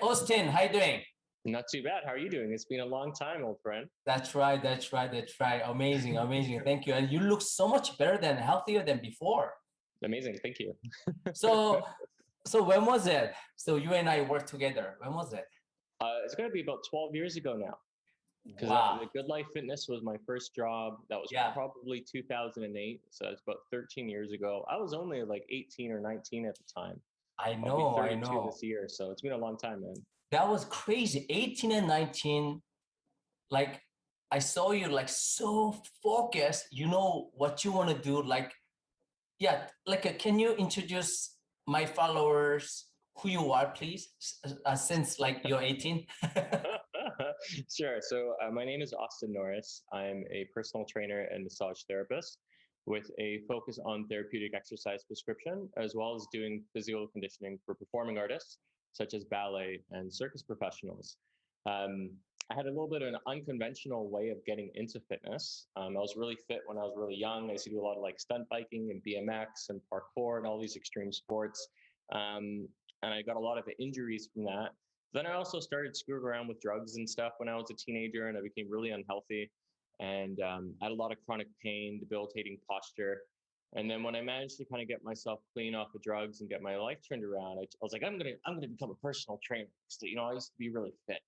Austin, how you doing? Not too bad. How are you doing? It's been a long time, old friend. That's right. Amazing, amazing. Thank you. And you look so much better than healthier than before. Amazing. Thank you. So, so when was it? So you and I worked together. When was it? It's going to be about 12 years ago now. Because Wow. the Good Life Fitness was my first job. That was probably 2008. So it's about 13 years ago. I was only like 18 or 19 at the time. I I'll be know, 32 this year. So it's been a long time, man. That was crazy. 18 and 19, like I saw you like so focused. You know what you want to do. Can you introduce my followers who you are, please? Since like you're 18. Sure. So my name is Austin Norris. I'm a personal trainer and massage therapist with a focus on therapeutic exercise prescription, as well as doing physical conditioning for performing artists, such as ballet and circus professionals. I had a little bit of an unconventional way of getting into fitness. I was really fit when I was really young. I used to do a lot of like stunt biking and BMX and parkour and all these extreme sports. And I got a lot of injuries from that. Then I also started screwing around with drugs and stuff when I was a teenager, and I became really unhealthy. And I had a lot of chronic pain, debilitating posture. And then when I managed to kind of get myself clean off the drugs and get my life turned around, I was like, I'm gonna become a personal trainer. So, I used to be really fit.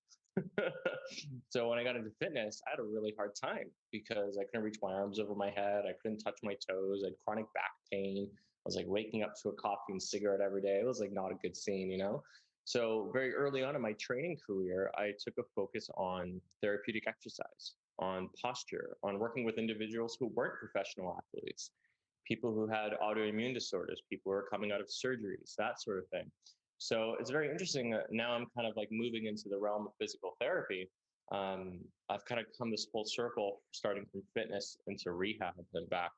So when I got into fitness, I had a really hard time because I couldn't reach my arms over my head. I couldn't touch my toes. I had chronic back pain. I was like waking up to a coffee and cigarette every day. It was like not a good scene, So very early on in my training career, I took a focus on therapeutic exercise, on posture, on working with individuals who weren't professional athletes, people who had autoimmune disorders, people who are coming out of surgeries, that sort of thing. So it's very interesting that now I'm kind of like moving into the realm of physical therapy. I've kind of come this full circle, starting from fitness into rehab and back.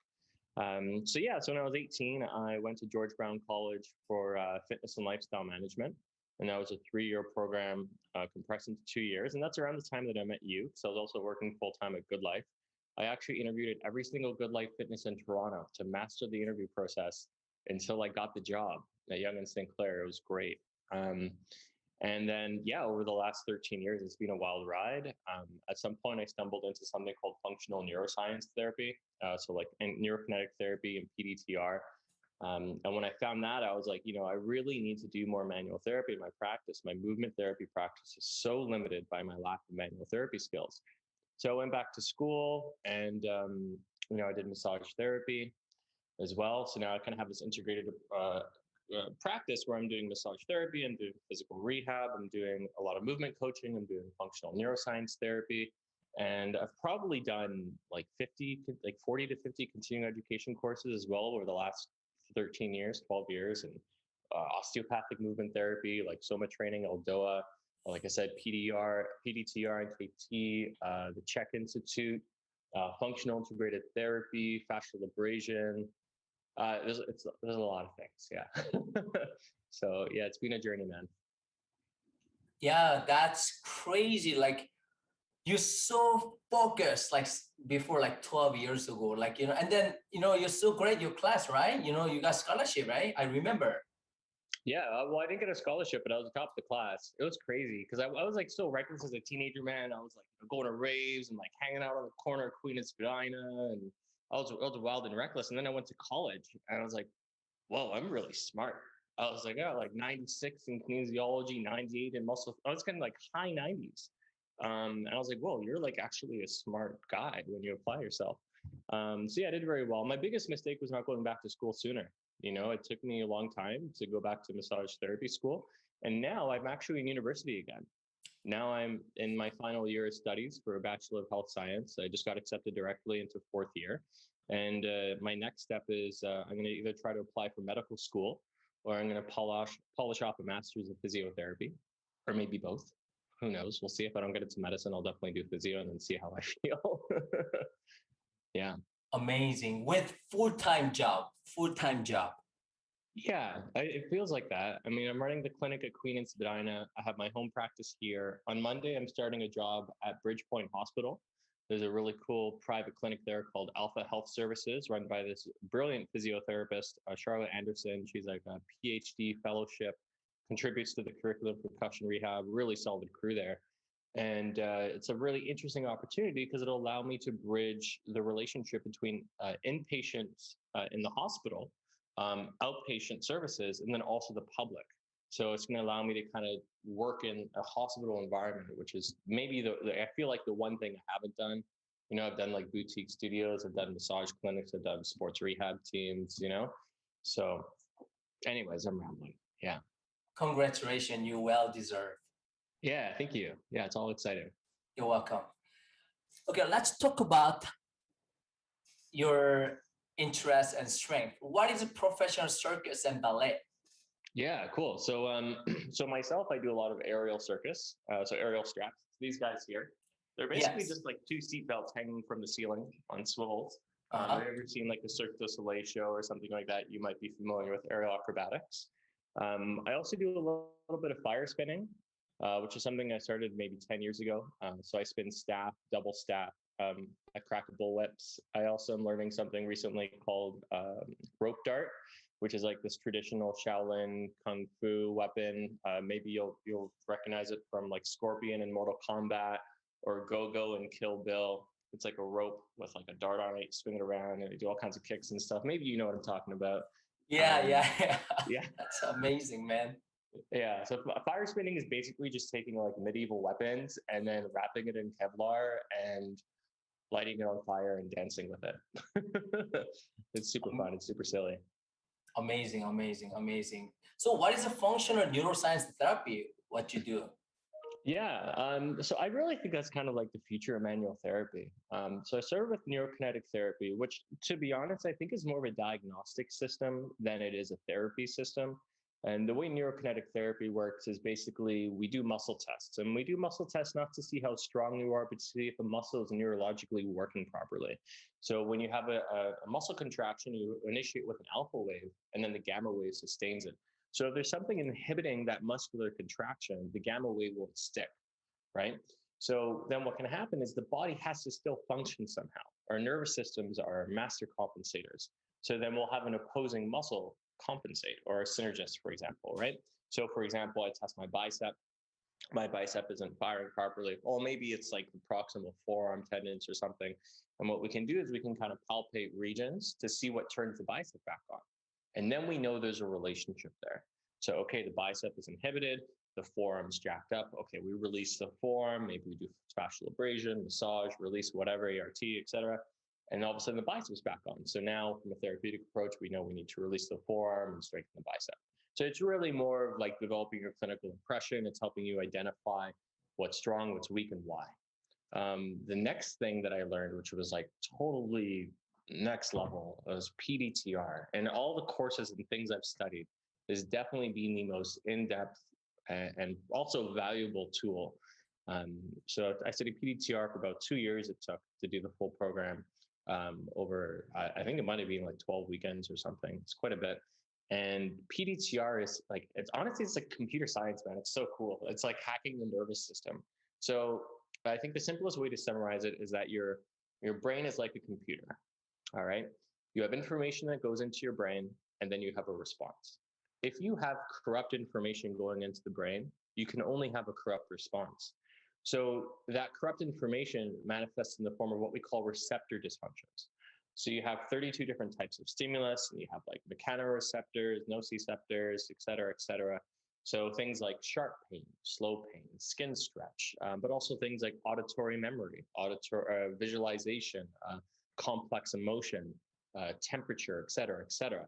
So when I was 18, I went to George Brown College for fitness and lifestyle management. And that was a 3-year program compressed into 2 years. And that's around the time that I met you. So I was also working full-time at Good Life. I actually interviewed at every single Good Life Fitness in Toronto to master the interview process until I got the job at Yonge and St. Clair. It was great. And then, over the last 13 years, it's been a wild ride. At some point, I stumbled into something called functional neuroscience therapy. So like Neurokinetic Therapy and P-DTR. And when I found that, I was like, I really need to do more manual therapy in my practice. My movement therapy practice is so limited by my lack of manual therapy skills. So I went back to school and, I did massage therapy as well. So now I kind of have this integrated practice where I'm doing massage therapy, I'm doing physical rehab, I'm doing a lot of movement coaching, I'm doing functional neuroscience therapy. And I've probably done like 40 to 50 continuing education courses as well over the last 13 years, 12 years, and osteopathic movement therapy, like SomaTraining, ELDOA, like I said, PDTR, and KT, the CHEK Institute, functional integrated therapy, fascial abrasion. There's a lot of things, yeah. So yeah, it's been a journey, man. Yeah, that's crazy. Like you're so focused, like before, like 12 years ago, and then, you're so great, your class, right? You got scholarship, right? I remember. Yeah, well, I didn't get a scholarship, but I was top of the class. It was crazy because I was like so reckless as a teenager, man. I was like going to raves and like hanging out on the corner of Queen and Spadina, and I was wild and reckless. And then I went to college, and I was like, whoa, I'm really smart. I was like, like 96 in kinesiology, 98 in muscle. I was kind of like high 90s. And I was like, whoa, you're like actually a smart guy when you apply yourself. So yeah, I did very well. My biggest mistake was not going back to school sooner. It took me a long time to go back to massage therapy school. And now I'm actually in university again. Now I'm in my final year of studies for a Bachelor of Health Science. I just got accepted directly into 4th year. And my next step is I'm going to either try to apply for medical school, or I'm going to polish off a master's of physiotherapy, or maybe both. Who knows? We'll see. If I don't get into medicine, I'll definitely do physio and then see how I feel. Yeah. Amazing. With full-time job. Yeah, it feels like that. I mean, I'm running the clinic at Queen and Spadina. I have my home practice here. On Monday, I'm starting a job at Bridgepoint Hospital. There's a really cool private clinic there called Alpha Health Services, run by this brilliant physiotherapist, Charlotte Anderson. She's like a PhD fellowship contributes to the curriculum for percussion rehab, really solid crew there. And it's a really interesting opportunity because it'll allow me to bridge the relationship between inpatients in the hospital, outpatient services, and then also the public. So it's going to allow me to kind of work in a hospital environment, which is maybe I feel like the one thing I haven't done. You know, I've done like boutique studios, I've done massage clinics, I've done sports rehab teams, you know. So anyways, I'm rambling. Yeah. Congratulations, you well deserved. Yeah, thank you. Yeah, it's all exciting. You're welcome. Okay, let's talk about your interest and strength. What is professional circus and ballet? Yeah, cool. So so myself, I do a lot of aerial circus, so aerial straps. These guys here, they're basically Yes. just like two seatbelts hanging from the ceiling on swivels. Uh-huh. Have you ever seen like the Cirque du Soleil show or something like that? You might be familiar with aerial acrobatics. I also do a little bit of fire spinning, which is something I started maybe 10 years ago. So I spin staff, double staff. I crack bull whips. I also am learning something recently called rope dart, which is like this traditional Shaolin kung fu weapon. Maybe you'll recognize it from like Scorpion in Mortal Kombat or Go-Go in Kill Bill. It's like a rope with like a dart on it, you swing it around, and you do all kinds of kicks and stuff. Maybe you know what I'm talking about. Yeah. Yeah. That's amazing, man. Yeah. So fire spinning is basically just taking like medieval weapons and then wrapping it in Kevlar and lighting it on fire and dancing with it. It's super fun. It's super silly. Amazing. So what is the functional neuroscience therapy? What you do? Yeah, so I really think that's kind of like the future of manual therapy. So I started with neurokinetic therapy, which, to be honest, I think is more of a diagnostic system than it is a therapy system. And the way neurokinetic therapy works is basically we do muscle tests, and we do muscle tests not to see how strong you are, but to see if the muscle is neurologically working properly. So when you have a muscle contraction, you initiate with an alpha wave, and then the gamma wave sustains it. So if there's something inhibiting that muscular contraction, the gamma wave won't stick, right? So then what can happen is the body has to still function somehow. Our nervous systems are master compensators. So then we'll have an opposing muscle compensate, or a synergist, for example, right? So for example, I test my bicep isn't firing properly. Well, maybe it's like the proximal forearm tendons or something. And what we can do is we can kind of palpate regions to see what turns the bicep back on. And then we know there's a relationship there. So, okay, the bicep is inhibited, the forearm's jacked up. Okay, we release the forearm, maybe we do fascial abrasion, massage, release whatever, ART, etc. And all of a sudden the bicep's back on. So now from a therapeutic approach, we know we need to release the forearm and strengthen the bicep. So it's really more of like developing your clinical impression. It's helping you identify what's strong, what's weak, and why. The next thing that I learned, which was like totally next level, was P-DTR. And all the courses and things I've studied has definitely been the most in-depth and also valuable tool. So I studied P-DTR for about 2 years. It took to do the full program over, I think it might have been like 12 weekends or something. It's quite a bit. And P-DTR is like, it's honestly, it's like computer science, man. It's so cool. It's like hacking the nervous system. So I think the simplest way to summarize it is that your brain is like a computer. All right. You have information that goes into your brain, and then you have a response. If you have corrupt information going into the brain, you can only have a corrupt response. So that corrupt information manifests in the form of what we call receptor dysfunctions. So you have 32 different types of stimulus, and you have like mechanoreceptors, nociceptors, et cetera, et cetera. So things like sharp pain, slow pain, skin stretch, but also things like auditory memory, visualization, complex emotion, temperature, et cetera, et cetera.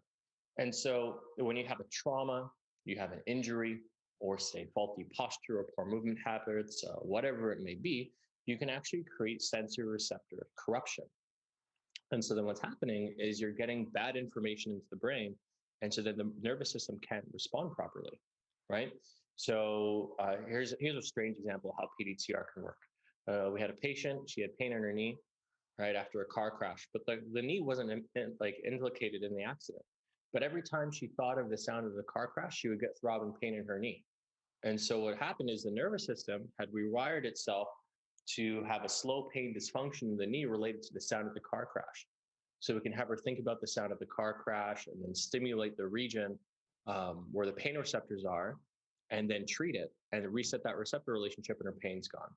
And so when you have a trauma, you have an injury, or say faulty posture or poor movement habits, whatever it may be, you can actually create sensory receptor corruption. And so then what's happening is you're getting bad information into the brain, and so then the nervous system can't respond properly, right? So here's a strange example of how P-DTR can work. We had a patient, she had pain in her knee, right, after a car crash, but the knee wasn't like implicated in the accident. But every time she thought of the sound of the car crash, she would get throbbing pain in her knee. And so what happened is the nervous system had rewired itself to have a slow pain dysfunction in the knee related to the sound of the car crash. So we can have her think about the sound of the car crash and then stimulate the region where the pain receptors are. and then treat it and reset that receptor relationship, and her pain's gone.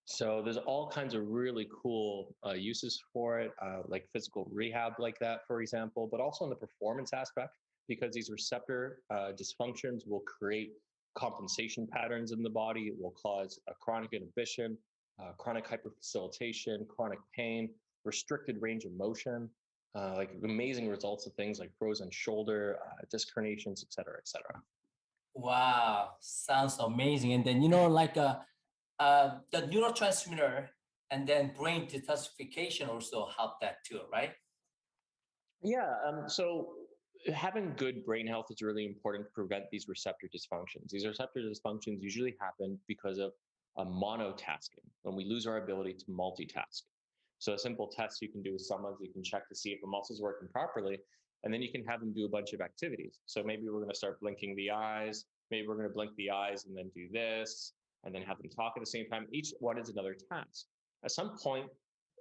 So there's all kinds of really cool uses for it, like physical rehab, like that, for example, but also in the performance aspect, because these receptor dysfunctions will create compensation patterns in the body. It will cause a chronic inhibition, chronic hyperfacilitation, chronic pain, restricted range of motion, like amazing results of things like frozen shoulder, disc herniations, et cetera, et cetera. Wow, sounds amazing. And then, like the neurotransmitter and then brain detoxification also help that too, right? Yeah. So having good brain health is really important to prevent these receptor dysfunctions. These receptor dysfunctions usually happen because of monotasking, when we lose our ability to multitask. So a simple test you can do with someone, you can check to see if a muscle's working properly, and then you can have them do a bunch of activities. So maybe we're going to start blinking the eyes. Maybe we're going to blink the eyes and then do this, and then have them talk at the same time. Each one is another task. At some point,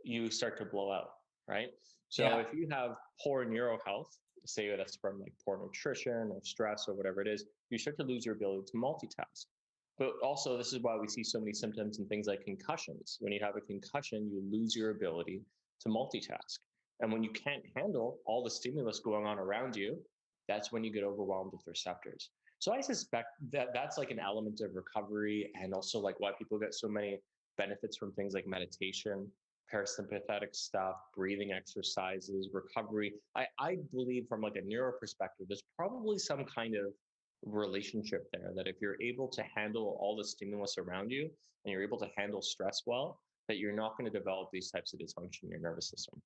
you start to blow out, right? So if you have poor neuro health, say that's from like poor nutrition or stress or whatever it is, you start to lose your ability to multitask. But also, this is why we see so many symptoms and things like concussions. When you have a concussion, you lose your ability to multitask. And when you can't handle all the stimulus going on around you, that's when you get overwhelmed with receptors. So I suspect that that's like an element of recovery, and also like why people get so many benefits from things like meditation, parasympathetic stuff, breathing exercises, recovery. I believe from like a neuro perspective, there's probably some kind of relationship there, that if you're able to handle all the stimulus around you and you're able to handle stress well, that you're not going to develop these types of dysfunction in your nervous system.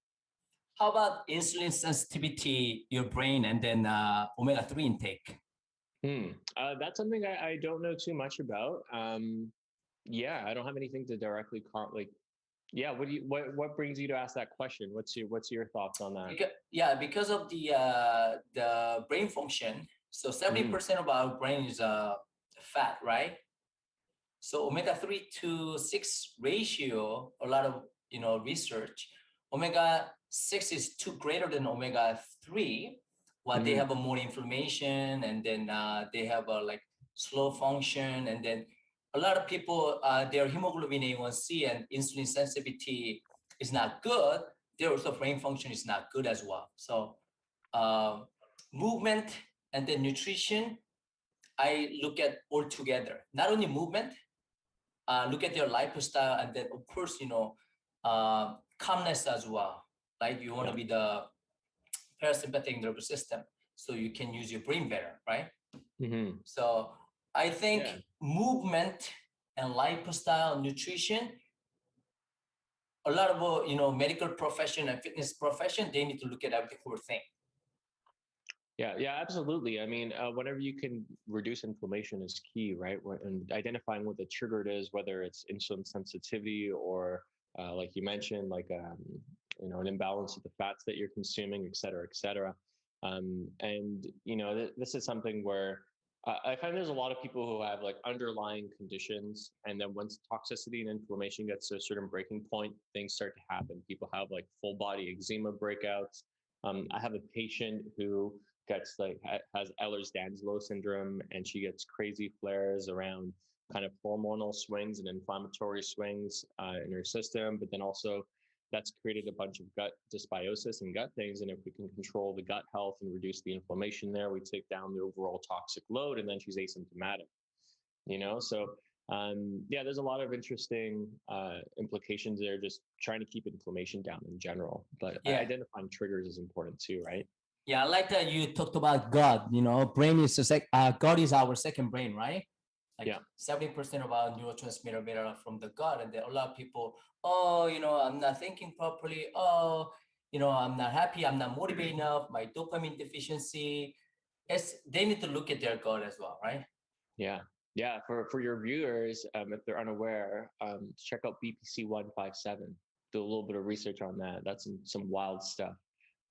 How about insulin sensitivity, your brain, and then omega-3 intake? That's something I don't know too much about. Yeah, I don't have anything to directly like. Yeah, what brings you to ask that question? What's your thoughts on that? Because of the brain function. So 70% of our brain is fat, right? So omega-3 to 6 ratio, a lot of research, omega-6 is too greater than omega-3. They have a more inflammation, and then they have a like slow function, and then a lot of people, their hemoglobin A1C and insulin sensitivity is not good. Their also brain function is not good as well. So movement and then nutrition, I look at all together. Not only movement, look at your lifestyle, and then of course, calmness as well. Like you want to be the parasympathetic nervous system, so you can use your brain better, right? So I think movement and lifestyle, nutrition, a lot of medical profession and fitness profession, they need to look at every whole thing. Yeah, absolutely. I mean, whenever you can reduce inflammation is key, right? And identifying what the trigger it is, whether it's insulin sensitivity or, like you mentioned, like an imbalance of the fats that you're consuming, et cetera, et cetera. And this is something where I find there's a lot of people who have like underlying conditions, and then once toxicity and inflammation gets to a certain breaking point, things start to happen. People have like full body eczema breakouts. I have a patient who gets has Ehlers-Danlos syndrome, and she gets crazy flares around kind of hormonal swings and inflammatory swings in her system. But then also that's created a bunch of gut dysbiosis and gut things. And if we can control the gut health and reduce the inflammation there, we take down the overall toxic load, and then she's asymptomatic. So there's a lot of interesting implications there, just trying to keep inflammation down in general. But identifying triggers is important too, right? Yeah, I like that you talked about gut. Brain is gut is our second brain, right? Like 70% of our neurotransmitter made from the gut, and then a lot of people, I'm not thinking properly. I'm not happy. I'm not motivated enough. My dopamine deficiency. They need to look at their gut as well, right? Yeah. For your viewers, if they're unaware, check out BPC 157. Do a little bit of research on that. That's some wild stuff.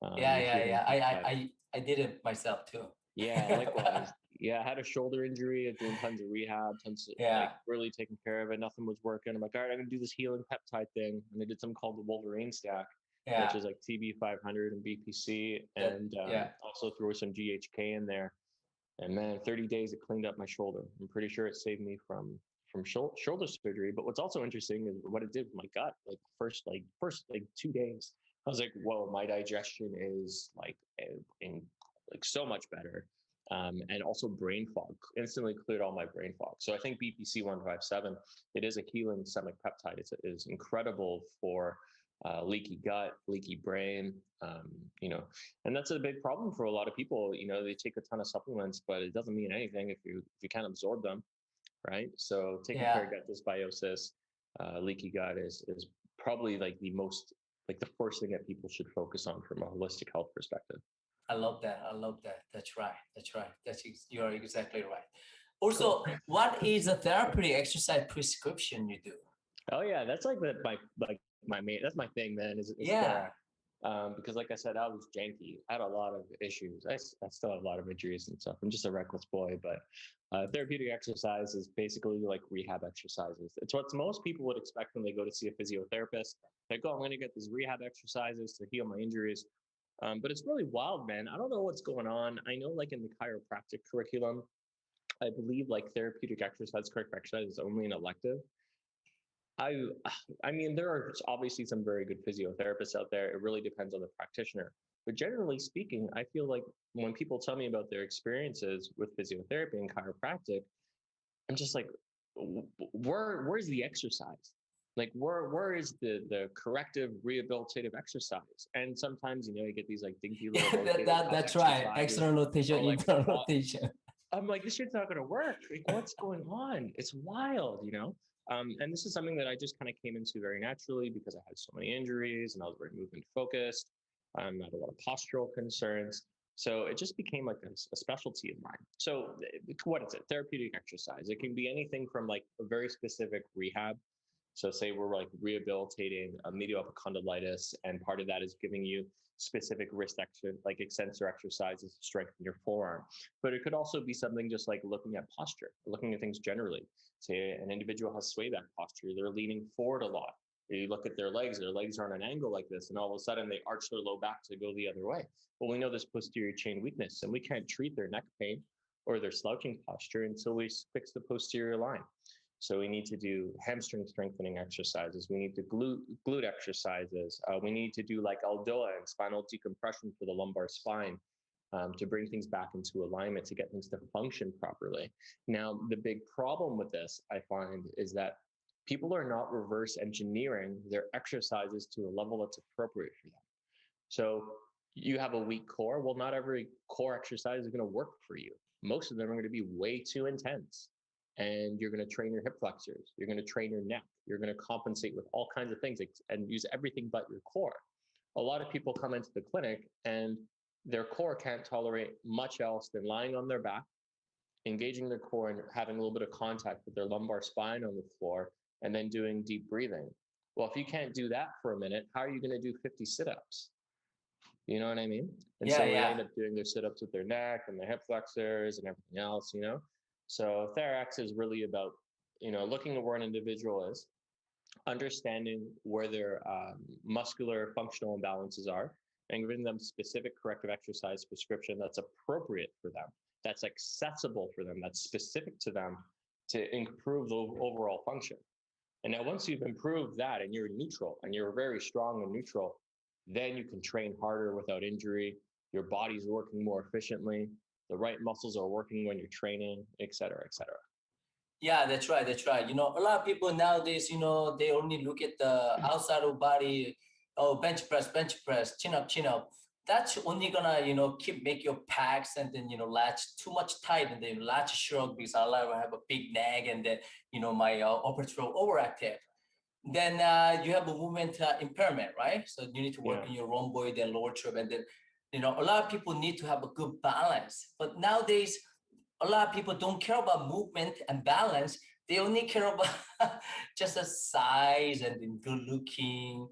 I did it myself too. Yeah, likewise. I had a shoulder injury, doing tons of rehab, like really taking care of it. Nothing was working. I'm like, all right, I'm gonna do this healing peptide thing. And they did something called the Wolverine Stack, which is like TB 500 and BPC, and also threw some GHK in there. And man, 30 days it cleaned up my shoulder. I'm pretty sure it saved me from shoulder surgery. But what's also interesting is what it did with my gut. Like first 2 days, I was like, whoa, my digestion is in like so much better. And also brain fog, instantly cleared all my brain fog. So I think BPC 157, it is a healing systemic peptide. It is incredible for leaky gut, leaky brain, you know, and that's a big problem for a lot of people. You know, they take a ton of supplements, but it doesn't mean anything if you can't absorb them, right? So taking care Yeah, of gut dysbiosis, leaky gut is probably like the first thing that people should focus on from a holistic health perspective. I love that. I love that. That's right. That's right. You're exactly right. Cool. Also, what is a therapeutic exercise prescription you do? Oh yeah, that's my main. That's my thing, man. Is Yeah. Therac. Because like I said, I was janky. I had a lot of issues. I still have a lot of injuries and stuff. I'm just a reckless boy, but therapeutic exercise is basically like rehab exercises. It's what most people would expect when they go to see a physiotherapist. They go, I'm going to get these rehab exercises to heal my injuries. But it's really wild, man. I don't know what's going on. I know like in the chiropractic curriculum, I believe like therapeutic exercise, corrective exercise is only an elective. I I mean, there are obviously some very good physiotherapists out there. It really depends on the practitioner. But generally speaking, I feel like when people tell me about their experiences with physiotherapy and chiropractic, I'm just like, where's the exercise? Like where is the corrective rehabilitative exercise? And sometimes, you know, you get these like dinky little rotator cuff That's right. exercises External rotation, or like internal squat. rotation. I'm like, this shit's not going to work. Like, what's going on? It's wild, you know? And this is something that I just kind of came into very naturally because I had so many injuries and I was very movement focused. I had a lot of postural concerns. So it just became like a specialty of mine. So what is it? Therapeutic exercise. It can be anything from like a very specific rehab. So say we're like rehabilitating a medial epicondylitis, and part of that is giving you specific wrist action, like extensor exercises to strengthen your forearm. But it could also be something just like looking at posture, looking at things generally. Say an individual has sway back posture, they're leaning forward a lot. You look at their legs are on an angle like this, and all of a sudden they arch their low back to go the other way. Well, we know this posterior chain weakness, and we can't treat their neck pain or their slouching posture until we fix the posterior line. So we need to do hamstring strengthening exercises. We need to glute exercises. We need to do like ELDOA and spinal decompression for the lumbar spine to bring things back into alignment, to get things to function properly. Now, the big problem with this, I find, is that people are not reverse engineering their exercises to a level that's appropriate for them. So you have a weak core. Well, not every core exercise is going to work for you. Most of them are going to be way too intense. And you're going to train your hip flexors. You're going to train your neck. You're going to compensate with all kinds of things and use everything but your core. A lot of people come into the clinic and their core can't tolerate much else than lying on their back, engaging their core and having a little bit of contact with their lumbar spine on the floor, and then doing deep breathing. Well, if you can't do that for a minute, how are you going to do 50 sit-ups? You know what I mean? And Yeah, so they yeah. end up doing their sit-ups with their neck and their hip flexors and everything else, you know? So Therax is really about, you know, looking at where an individual is, understanding where their muscular functional imbalances are, and giving them specific corrective exercise prescription that's appropriate for them, that's accessible for them, that's specific to them to improve the overall function. And now once you've improved that and you're neutral and you're very strong and neutral, then you can train harder without injury. Your body's working more efficiently. The right muscles are working when you're training, et cetera, et cetera. Yeah, that's right. That's right. You know, a lot of people nowadays, you know, they only look at the outside of body. Oh, bench press, chin up, chin up. That's only gonna, you know, keep make your pecs and then, you know, latch too much tight and then latch shrug because I have a big neck and then, you know, my upper throat overactive. Then you have a movement impairment, right? So you need to work Yeah. on your rhomboid and lower trap, and then, you know, a lot of people need to have a good balance. But nowadays, a lot of people don't care about movement and balance. They only care about just the size and then good looking.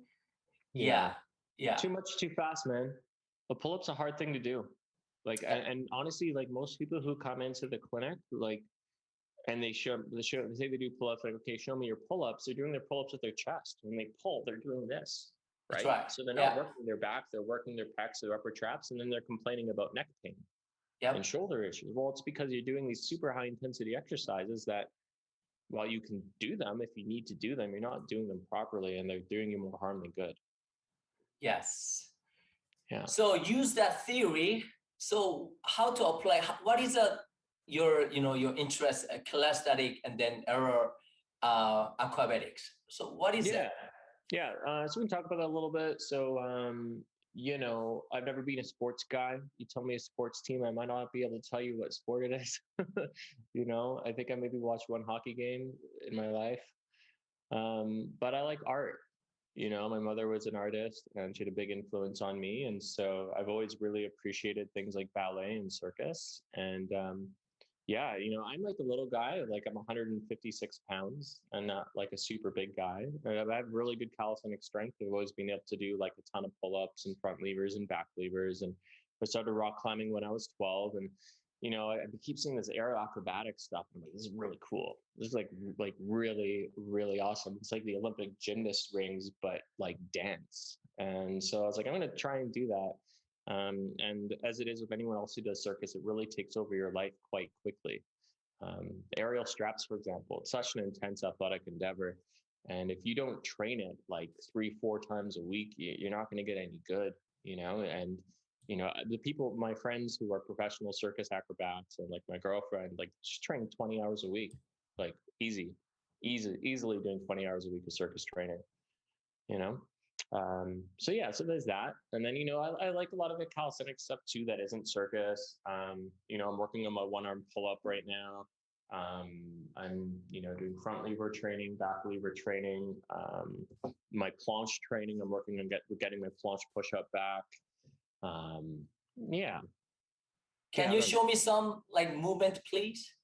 Yeah. Yeah, yeah, Too much too fast, man. A pull-up's a hard thing to do. Like, and honestly, like most people who come into the clinic, like, and they say they do pull-ups, like, okay, show me your pull-ups. They're doing their pull-ups with their chest. When they pull, they're doing this, that's right? right. So they're not Yeah, working their back, they're working their pecs, their upper traps, and then they're complaining about neck pain. Yep. and shoulder issues. Well, it's because you're doing these super high intensity exercises that while you can do them, if you need to do them, you're not doing them properly and they're doing you more harm than good. Yes. Yeah. So use that theory. So how to apply, what is your interest, cholestatic and then error aquabatics. So what is that? Yeah. So we can talk about that a little bit. So, I've never been a sports guy. You tell me a sports team, I might not be able to tell you what sport it is. I think I maybe watched one hockey game in my life. But I like art. My mother was an artist and she had a big influence on me. And so I've always really appreciated things like ballet and circus. And I'm like a little guy, like I'm 156 pounds and not like a super big guy. I have really good calisthenic strength. I've always been able to do like a ton of pull-ups and front levers and back levers. And I started rock climbing when I was 12. And, I keep seeing this aero acrobatic stuff. I'm like, this is really cool. This is like really, really awesome. It's like the Olympic gymnast rings, but like dance. And so I was like, I'm going to try and do that. And as it is with anyone else who does circus, it really takes over your life quite quickly. Aerial straps, for example, it's such an intense athletic endeavor. And if you don't train it like 3-4 times a week, you're not going to get any good, and, the people, my friends who are professional circus acrobats and like my girlfriend, like she's training 20 hours a week, like easily doing 20 hours a week of circus training, so there's that. And then, I like a lot of the calisthenic stuff too that isn't circus. I'm working on my one-arm pull-up right now. I'm doing front lever training, back lever training, my planche training. I'm working on getting my planche push-up back. Can you show me some like movement, please?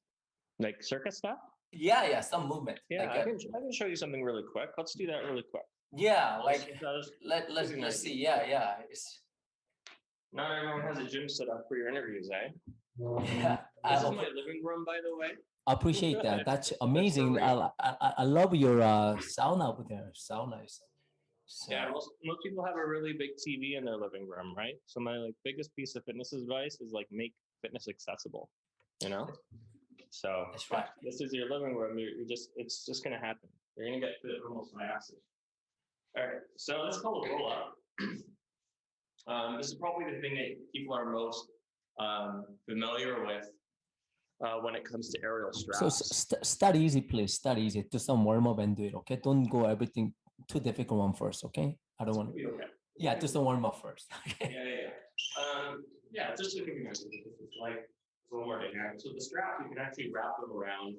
Like circus stuff? Yeah, some movement. Yeah, like I can show you something really quick. Let's do that really quick. Yeah, let's see. Yeah. Not everyone has a gym set up for your interviews, eh? Yeah. This is my living room, by the way. I appreciate that. That's amazing. I love your sauna over there. Sauna is. So. Yeah, most people have a really big TV in their living room, right? So my biggest piece of fitness advice is make fitness accessible. So that's right. This is your living room. It's just gonna happen. You're gonna get fit almost by accident. All right, so let's call it roll up. This is probably the thing that people are most familiar with when it comes to aerial straps. So start easy, please. Start easy. Do some warm up and do it. Okay, don't go everything too difficult one first. Okay, I don't want. Okay. Yeah, do some warm up first. Okay. Yeah. Just looking at it, like one more thing. So the strap, you can actually wrap them around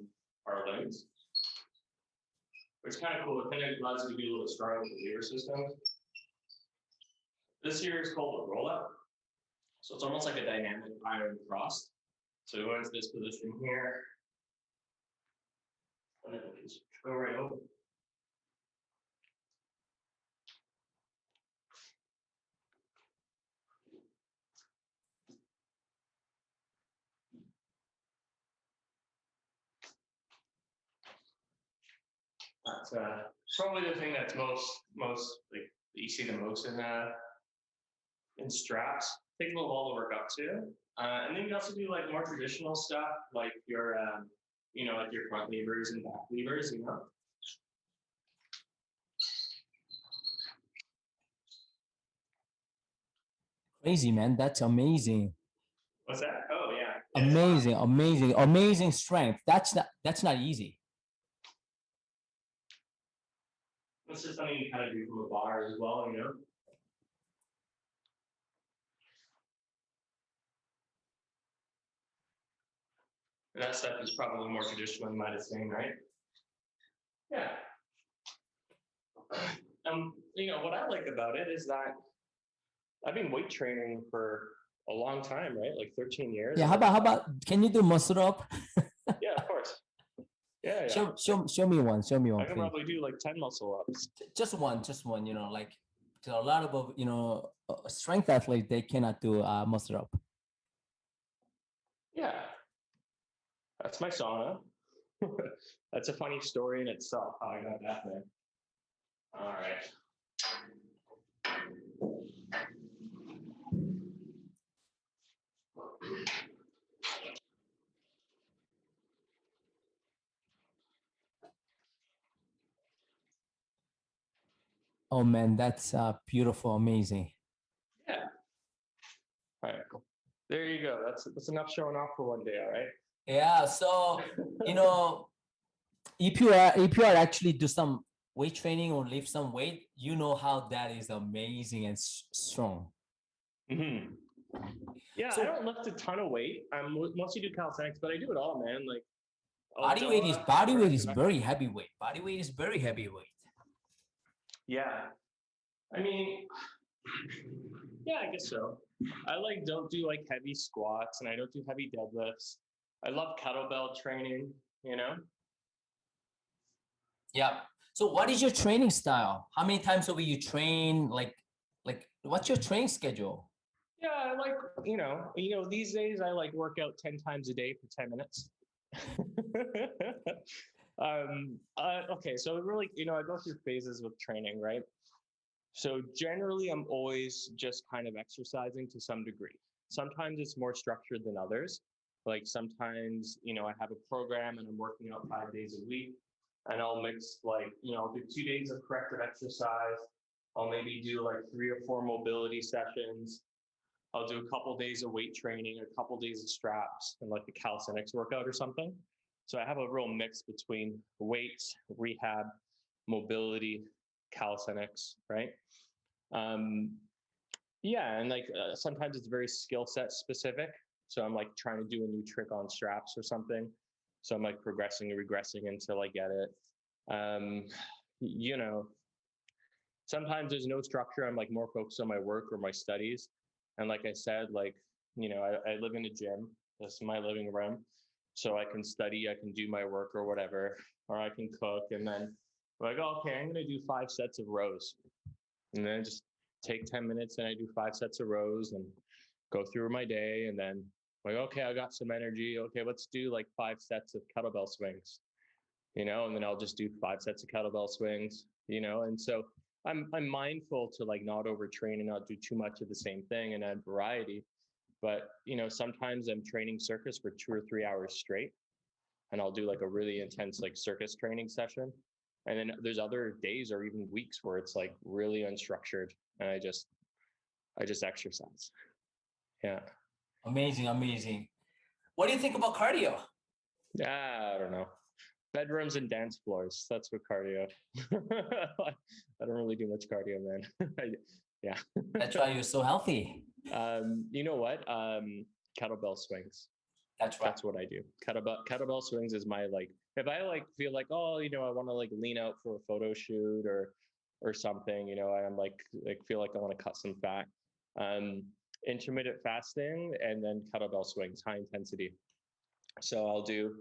our limbs, which is kind of cool. It kind of allows you to be a little stronger with the lever system. This here is called a roll up. So it's almost like a dynamic iron cross. So go into this position here. And then just go right over. That's probably the thing that's most like you see the most in straps. Takes a little while to work up to. And then you also do more traditional stuff like your like your front levers and back levers, Crazy, man. That's amazing. What's that? Oh yeah. Amazing strength. That's not easy. That's just something you kind of do from a bar as well, And that stuff is probably more traditional, you might have seen, right? Yeah. What I like about it is that I've been weight training for a long time, right? Like 13 years. Yeah. How about? Can you do muscle up? Yeah, of course. Yeah. Show me one. I can probably do 10 muscle ups. Just one. A lot of strength athletes, they cannot do muscle up. Yeah. That's my sauna. That's a funny story in itself, how I got that there. All right. Oh man, that's beautiful, amazing. Yeah. All right. Cool. There you go. That's enough showing off for one day. All right. Yeah. So, you know, if you are actually do some weight training or lift some weight, you know how that is amazing and strong. Hmm. Yeah, I So don't lift a ton of weight. I'm mostly do calisthenics, but I do it all, man. Like body weight is ELDOA, body weight is corrective very exercise. heavyweight. Body weight is very heavyweight. Yeah. I mean, yeah, I guess so. I like don't do like heavy squats and I don't do heavy deadlifts. I love kettlebell training, you know? Yeah. So what is your training style? How many times a week you train? Like what's your training schedule? Yeah, I like, these days I like work out 10 times a day for 10 minutes. Okay, so really, I go through phases with training, right? So generally, I'm always just kind of exercising to some degree. Sometimes it's more structured than others. Like sometimes, I have a program and I'm working out 5 days a week, and I'll mix like, I'll do 2 days of corrective exercise. I'll maybe do like 3 or 4 mobility sessions. I'll do a couple days of weight training, a couple days of straps, and like a calisthenics workout or something. So I have a real mix between weights, rehab, mobility, calisthenics, right? Um, yeah, and like sometimes it's very skill set specific. So I'm like trying to do a new trick on straps or something. So I'm like progressing and regressing until I get it. Um, you know, Sometimes there's no structure. I'm like more focused on my work or my studies. And like I said, like, I live in a gym. This is my living room. So I can study, I can do my work or whatever, or I can cook. And then I'm like, oh, okay, I'm going to do 5 sets of rows. And then just take 10 minutes and I do 5 sets of rows and go through my day. And then like, okay, I got some energy. Okay, let's do like 5 sets of kettlebell swings, and then I'll just do 5 sets of kettlebell swings, and so I'm mindful to like not overtrain and not do too much of the same thing and add variety. But sometimes I'm training circus for 2 or 3 hours straight, and I'll do like a really intense like circus training session. And then there's other days or even weeks where it's like really unstructured, and I just exercise. Yeah. Amazing, amazing. What do you think about cardio? I don't know. Bedrooms and dance floors. That's what cardio. I don't really do much cardio, man. Yeah. That's why you're so healthy. You know what? Kettlebell swings. That's right. That's what I do. Kettlebell swings is my like. If I like feel like, oh, I want to like lean out for a photo shoot or something, and I'm like feel like I want to cut some fat. Um, Intermittent fasting and then kettlebell swings, high intensity. So I'll do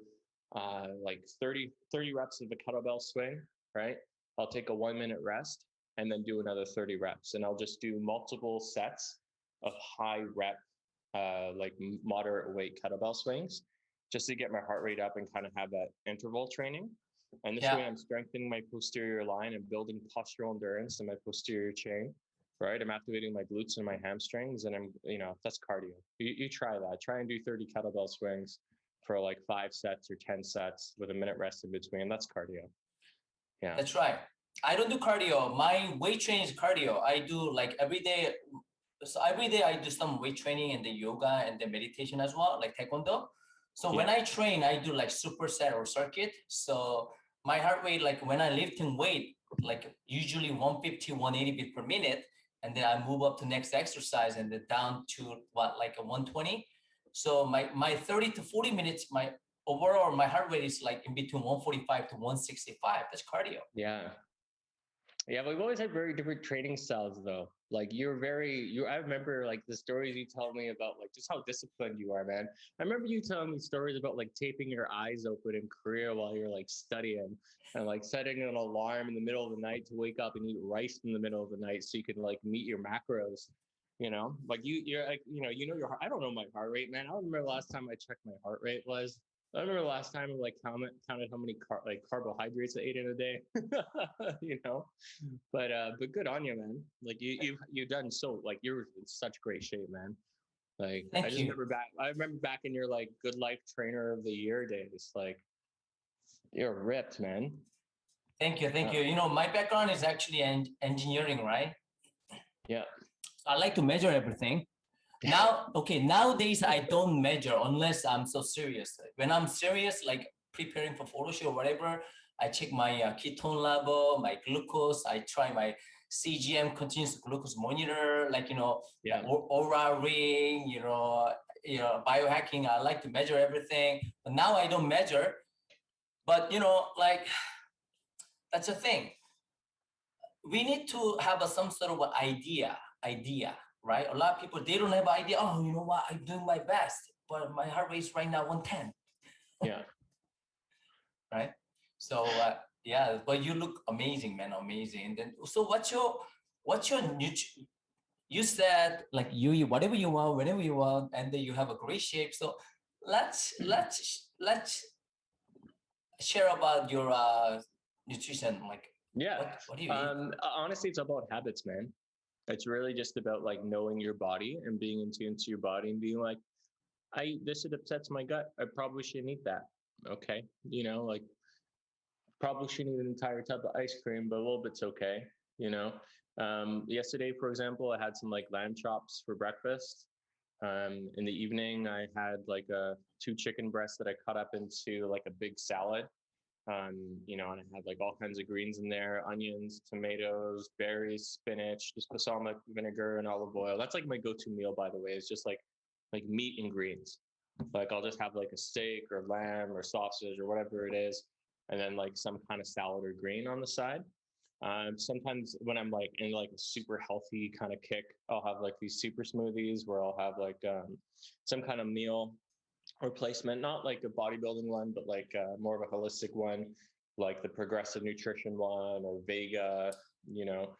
like 30 reps of a kettlebell swing, right? I'll take a 1 minute rest and then do another 30 reps. And I'll just do multiple sets of high rep, like moderate weight kettlebell swings just to get my heart rate up and kind of have that interval training. And this Yeah, way I'm strengthening my posterior line and building postural endurance in my posterior chain, right? I'm activating my glutes and my hamstrings, and that's cardio. You try that. Try and do 30 kettlebell swings for like 5 sets or 10 sets with a minute rest in between. That's cardio. Yeah. that's right. I don't do cardio. My weight training is cardio. I do like every day. So every day I do some weight training and the yoga and the meditation as well, like taekwondo. So when Yeah. I train, I do like superset or circuit. So my heart rate, like when I lift in weight, like usually 150, 180 beat per minute. And then I move up to next exercise and then down to what, like a 120. So my 30 to 40 minutes, my overall, my heart rate is like in between 145 to 165. That's cardio. Yeah. Yeah, we've always had very different training styles though. Like I remember like the stories you tell me about like just how disciplined you are, man. I remember you telling me stories about like taping your eyes open in Korea while you're like studying and like setting an alarm in the middle of the night to wake up and eat rice in the middle of the night so you can like meet your macros. Like you're like, your heart. I don't know my heart rate, man. I don't remember the last time I checked my heart rate was. I remember the last time I like counted how many carbohydrates I ate in a day. you know, but good on you, man. Like you've done so like you're in such great shape, man. Like Thank you. I remember back in your like Good Life Trainer of the Year days. Like you're ripped, man. Thank you. Thank you. You know, my background is actually engineering, right? Yeah. So I like to measure everything. Now, okay, nowadays I don't measure unless I'm so serious. When I'm serious, like preparing for photo shoot or whatever, I check my ketone level, my glucose. I try my CGM, continuous glucose monitor, like, Yeah. aura ring, biohacking. I like to measure everything. But now I don't measure. But, like, that's the thing. We need to have some sort of idea, right? A lot of people, they don't have an idea. Oh, you know what? I'm doing my best, but my heart rate is right now 110. Yeah. Right. So yeah, but you look amazing, man, amazing. And then, so what's your you said like you eat whatever you want, whenever you want, and then you have a great shape. So let's share about your nutrition. Like, Yeah. what do you eat? Honestly, it's about habits, man. It's really just about like knowing your body and being in tune to your body and being like, this it upsets my gut. I probably shouldn't eat that. Okay. Like probably shouldn't eat an entire tub of ice cream, but a little bit's okay. You know, yesterday, for example, I had some like lamb chops for breakfast. In the evening, I had like two chicken breasts that I cut up into like a big salad. And I had like all kinds of greens in there, onions, tomatoes, berries, spinach, just balsamic vinegar and olive oil. That's like my go-to meal, by the way. It's just like meat and greens. Like I'll just have like a steak or lamb or sausage or whatever it is, and then like some kind of salad or green on the side. Sometimes when I'm like in like a super healthy kind of kick, I'll have like these super smoothies where I'll have like some kind of meal replacement, not like a bodybuilding one, but like more of a holistic one, like the progressive nutrition one or Vega, you know,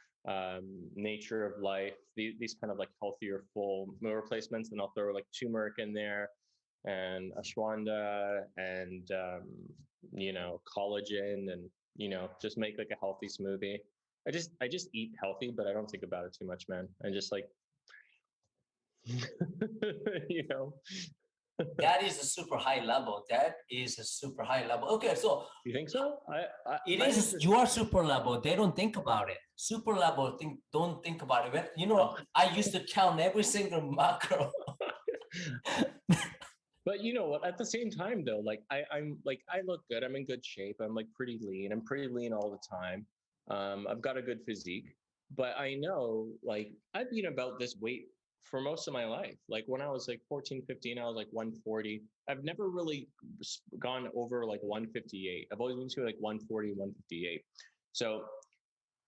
nature of life, these kind of like healthier full meal replacements. And I'll throw like turmeric in there and ashwagandha and, collagen and, just make like a healthy smoothie. I just eat healthy, but I don't think about it too much, man. I just like, you know, That is a super high level. That is a super high level. Okay, so you think so? it is your super level. They don't think about it. Super level don't think about it. When, I used to count every single macro. But you know what? At the same time, though, like I'm like I look good. I'm in good shape. I'm like pretty lean. I'm pretty lean all the time. I've got a good physique. But I know, like I've been about this weight for most of my life. Like when I was like 14, 15, I was like 140. I've never really gone over like 158. I've always been to like 140, 158. So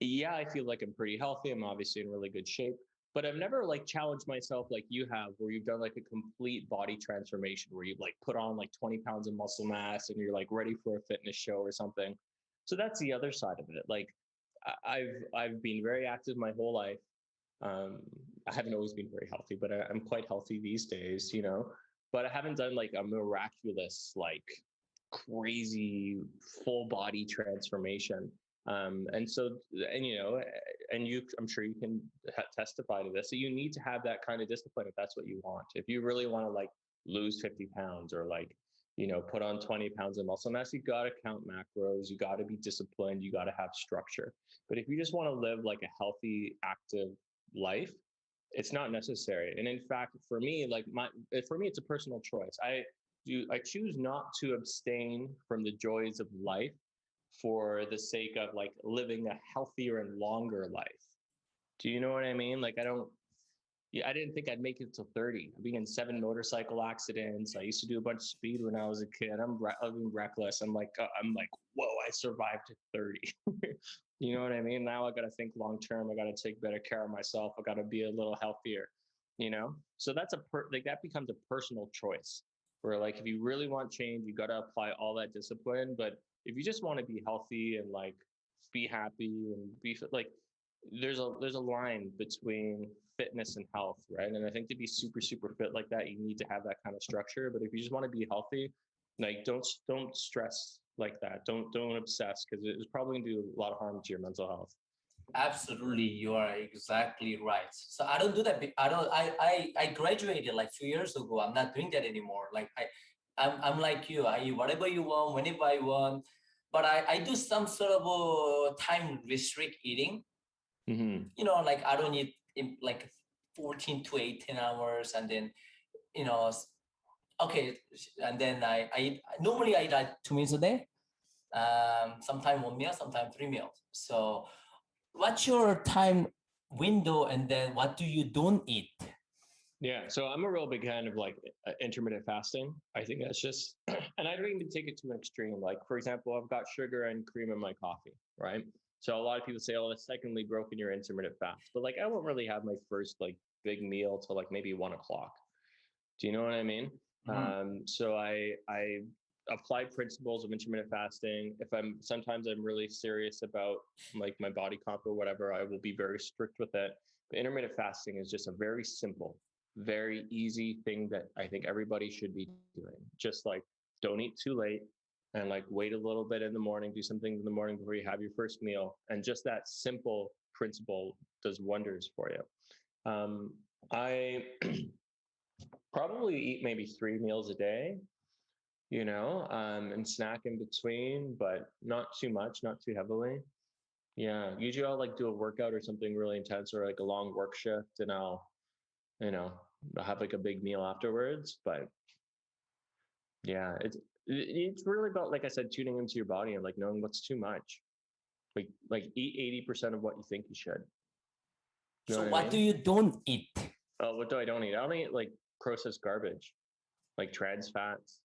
yeah, I feel like I'm pretty healthy. I'm obviously in really good shape, but I've never like challenged myself like you have, where you've done like a complete body transformation, where you've like put on like 20 pounds of muscle mass and you're like ready for a fitness show or something. So that's the other side of it. Like I've been very active my whole life. Um, I haven't always been very healthy, but I'm quite healthy these days, but I haven't done like a miraculous, like crazy full body transformation. And so, and I'm sure you can testify to this. So you need to have that kind of discipline if that's what you want. If you really want to like lose 50 pounds or like, put on 20 pounds of muscle mass, you got to count macros, you got to be disciplined, you got to have structure. But if you just want to live like a healthy, active life, it's not necessary. And in fact, for me, it's a personal choice. I choose not to abstain from the joys of life for the sake of like living a healthier and longer life. Do you know what I mean? Like I didn't think I'd make it to 30. I've been in 7 motorcycle accidents. I used to do a bunch of speed when I was a kid. I'm reckless. I'm like, whoa, I survived to 30. You know what I mean? Now I got to think long term. I got to take better care of myself. I got to be a little healthier, So that's that becomes a personal choice where like, if you really want change, you got to apply all that discipline. But if you just want to be healthy and like be happy and be like, there's a line between fitness and health, right? And I think to be super, super fit like that, you need to have that kind of structure. But if you just want to be healthy, like don't stress like that. Don't obsess, because it's probably gonna do a lot of harm to your mental health. Absolutely, you are exactly right. So I don't do that. I graduated like 2 years ago. I'm not doing that anymore. Like I'm like you. I eat whatever you want, whenever I want. but I do some sort of time restrict eating. Mm-hmm. You know, like I don't eat in like 14 to 18 hours, and then you know, okay, and then I eat, normally I eat like 2 meals a day. Sometimes one meal, sometimes 3 meals. So what's your time window, and then what do you don't eat? Yeah, so I'm a real big fan of like intermittent fasting. I think that's just, and I don't even take it to an extreme. Like, for example, I've got sugar and cream in my coffee, right? So a lot of people say, oh, that's technically broken your intermittent fast. But like, I won't really have my first like big meal till like maybe 1 o'clock. Do you know what I mean? Mhm. So I apply principles of intermittent fasting. If sometimes I'm really serious about like my body comp or whatever, I will be very strict with it. But intermittent fasting is just a very simple, very easy thing that I think everybody should be doing. Just like don't eat too late and like wait a little bit in the morning, do some things in the morning before you have your first meal. And just that simple principle does wonders for you. I probably eat maybe 3 meals a day, and snack in between, but not too much, not too heavily. Yeah, usually I'll like do a workout or something really intense or like a long work shift, and you know, I'll have like a big meal afterwards. But yeah, it's really about, like I said, tuning into your body and like knowing what's too much. Like eat 80% of what you think you should. You know So what I what do mean? you don't eat? Oh, what do I don't eat? I don't eat like processed garbage, like trans fats,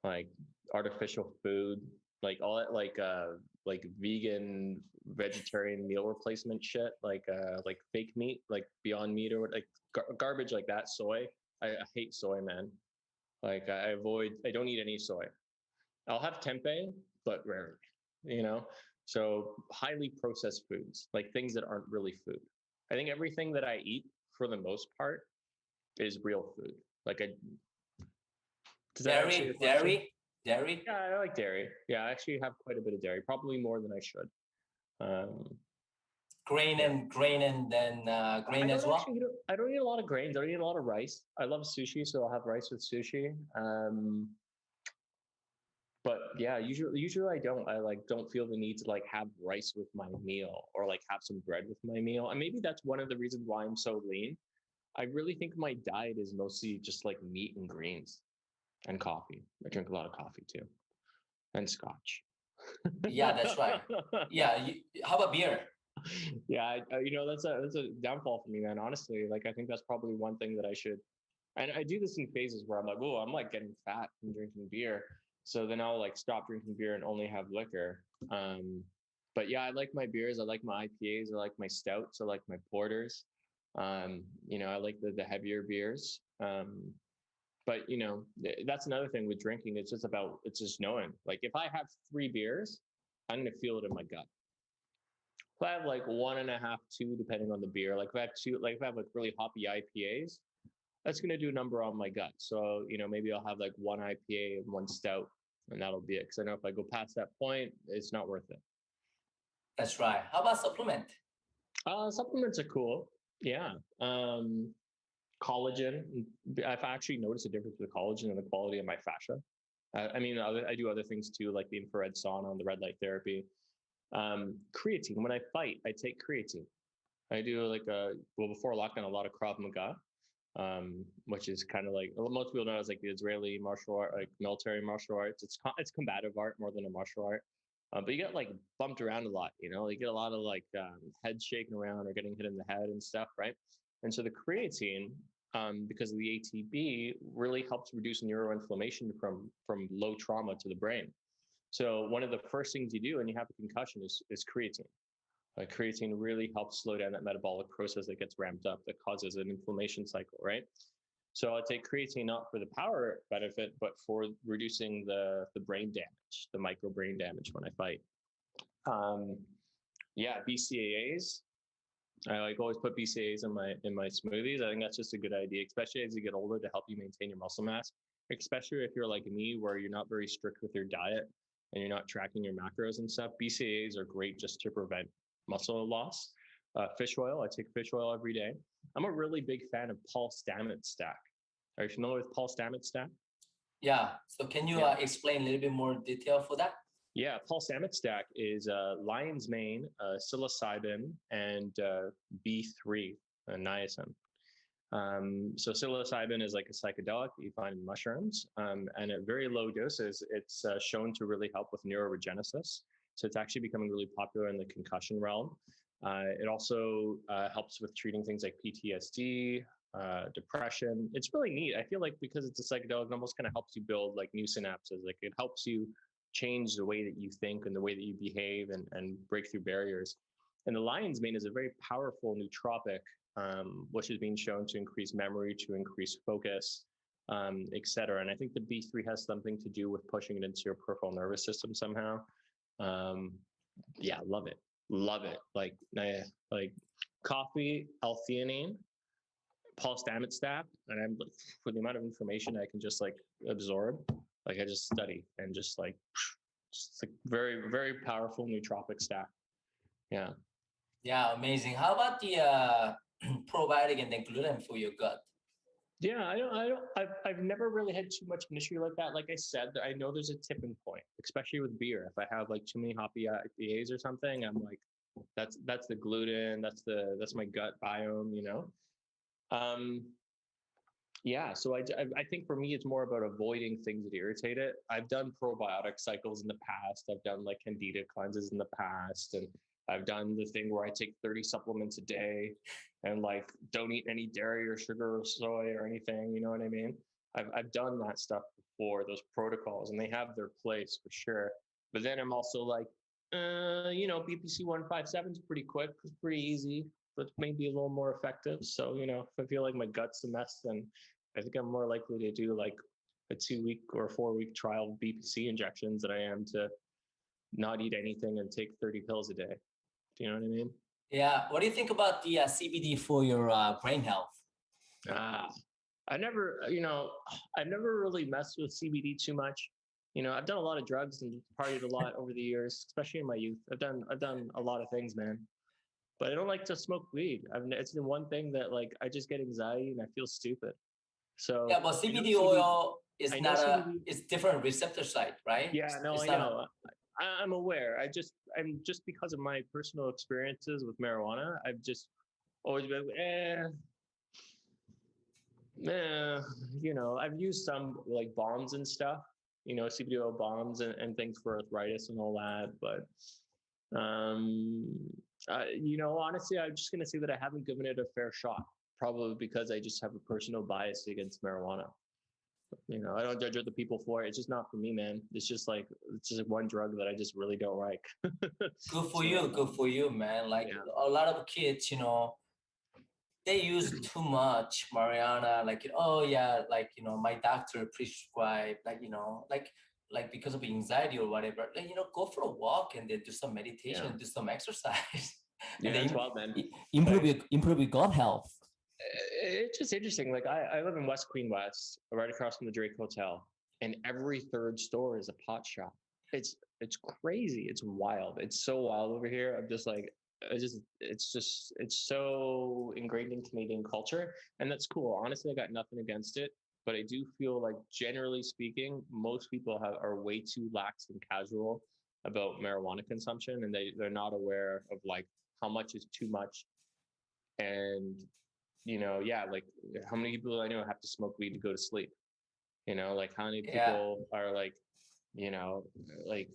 like artificial food, like all that, like vegan, vegetarian meal replacement shit, like fake meat, like Beyond Meat or like garbage like that. Soy, I hate soy, man. Like I don't eat any soy. I'll have tempeh, but rarely, you know. So highly processed foods, like things that aren't really food. I think everything that I eat, for the most part, is real food. Like, does that answer your Dairy, question? dairy, dairy, Yeah, I like dairy. Yeah, I actually have quite a bit of dairy, probably more than I should. Um, yeah, grain and then I grain don't as well. actually eat. I don't eat a lot of grains. I don't eat a lot of rice. I love sushi, so I'll have rice with sushi. But yeah, usually I don't. I like don't feel the need to like have rice with my meal or like have some bread with my meal. And maybe that's one of the reasons why I'm so lean. I really think my diet is mostly just like meat and greens and coffee. I drink a lot of coffee too, and scotch. Yeah, that's right. Yeah, how about beer? Yeah, that's a downfall for me, man. Honestly, like I think that's probably one thing that I should. And I do this in phases where I'm like, oh, I'm like getting fat from drinking beer. So then I'll like stop drinking beer and only have liquor. But yeah, I like my beers. I like my IPAs. I like my stouts. I like my porters. I like the heavier beers. But that's another thing with drinking. It's just knowing. Like if I have 3 beers, I'm gonna feel it in my gut. If I have like 1.5, 2, depending on the beer, like if I have two, like if I have like really hoppy IPAs, that's going to do a number on my gut. So, maybe I'll have like one IPA and one stout, and that'll be it. Because I know if I go past that point, it's not worth it. That's right. How about supplement? Supplements are cool. Yeah. Collagen. I've actually noticed a difference with collagen and the quality of my fascia. I do other things too, like the infrared sauna and the red light therapy. Creatine. When I fight, I take creatine. I do before lockdown, a lot of Krav Maga, which is kind of like most people know as like the Israeli martial art, like military martial arts. It's combative art more than a martial art. But you get like bumped around a lot, you get a lot of like head shaking around or getting hit in the head and stuff, right? And so the creatine, because of the ATP, really helps reduce neuroinflammation from low trauma to the brain. So one of the first things you do when you have a concussion is creatine. Creatine really helps slow down that metabolic process that gets ramped up that causes an inflammation cycle, right? So I take creatine not for the power benefit, but for reducing the brain damage, the micro brain damage when I fight. Yeah, BCAAs. I like always put BCAAs in my smoothies. I think that's just a good idea, especially as you get older, to help you maintain your muscle mass. Especially if you're like me, where you're not very strict with your diet and you're not tracking your macros and stuff. BCAAs are great just to prevent muscle loss. Fish oil. I take fish oil every day. I'm a really big fan of Paul Stamets stack. Are you familiar with Paul Stamets stack? Yeah. So can you Yeah. explain a little bit more detail for that? Yeah, Balsamic Stack is lion's mane, psilocybin, and B3, niacin. So psilocybin is like a psychedelic that you find in mushrooms, and at very low doses, it's shown to really help with neurogenesis. So it's actually becoming really popular in the concussion realm. It also helps with treating things like PTSD, depression. It's really neat. I feel like because it's a psychedelic, it almost kind of helps you build like new synapses. Like it helps you change the way that you think and the way that you behave and break through barriers. And the lion's mane is a very powerful nootropic, which is being shown to increase memory, to increase focus, et cetera. And I think the B3 has something to do with pushing it into your peripheral nervous system somehow. Yeah, love it. Love it. Like coffee, L-theanine, Balsamic Stack, and I'm for the amount of information I can just like absorb, like I just study and just like very, very powerful nootropic stack. Yeah. Yeah, amazing. How about the probiotic and then gluten for your gut? Yeah, I've never really had too much of an issue like that. Like I said, I know there's a tipping point, especially with beer. If I have like too many hoppy IPAs or something, I'm like, that's the gluten, that's my gut biome, you know? Yeah, so I think for me, it's more about avoiding things that irritate it. I've done probiotic cycles in the past. I've done like candida cleanses in the past. And I've done the thing where I take 30 supplements a day and like don't eat any dairy or sugar or soy or anything. You know what I mean? I've done that stuff before, those protocols, and they have their place for sure. But then I'm also like, you know, BPC 157 is pretty quick, it's pretty easy, but maybe a little more effective. So, you know, if I feel like my gut's a mess, then I think I'm more likely to do like a 2-week or 4-week trial BPC injections than I am to not eat anything and take 30 pills a day. Do you know what I mean? Yeah. What do you think about the CBD for your brain health? I never, you know, I've never really messed with CBD too much. You know, I've done a lot of drugs and partied a lot over the years, especially in my youth. I've done a lot of things, man. But I don't like to smoke weed. It's the one thing that like I just get anxiety and I feel stupid. So Yeah, but CBD oil is not it's different receptor site, right? Yeah, no, I know. I'm aware. I'm just because of my personal experiences with marijuana, I've just always been, you know, I've used some like bombs and stuff, you know, CBD oil bombs and things for arthritis and all that. But, you know, honestly, I'm just going to say that I haven't given it a fair shot, probably because I just have a personal bias against marijuana. You know, I don't judge other people for it. It's just not for me, man. It's just like one drug that I just really don't like. Good for you. Good for you, man. Like a lot of kids, you know, they use too much marijuana. Like, oh yeah, like, you know, my doctor prescribed, like, you know, like because of anxiety or whatever, like, you know, go for a walk and then do some meditation, do some exercise. Yeah, that's wild, man. Improve your gut health. It's just interesting. Like I live in West Queen West, right across from the Drake Hotel, and every third store is a pot shop. It's crazy. It's wild. It's so wild over here. I'm just like, it's so ingrained in Canadian culture, and that's cool. Honestly, I got nothing against it, but I do feel like, generally speaking, most people are way too lax and casual about marijuana consumption, and they're not aware of like how much is too much. And you know, yeah, like how many people I know have to smoke weed to go to sleep? You know, like how many people are like, you know, like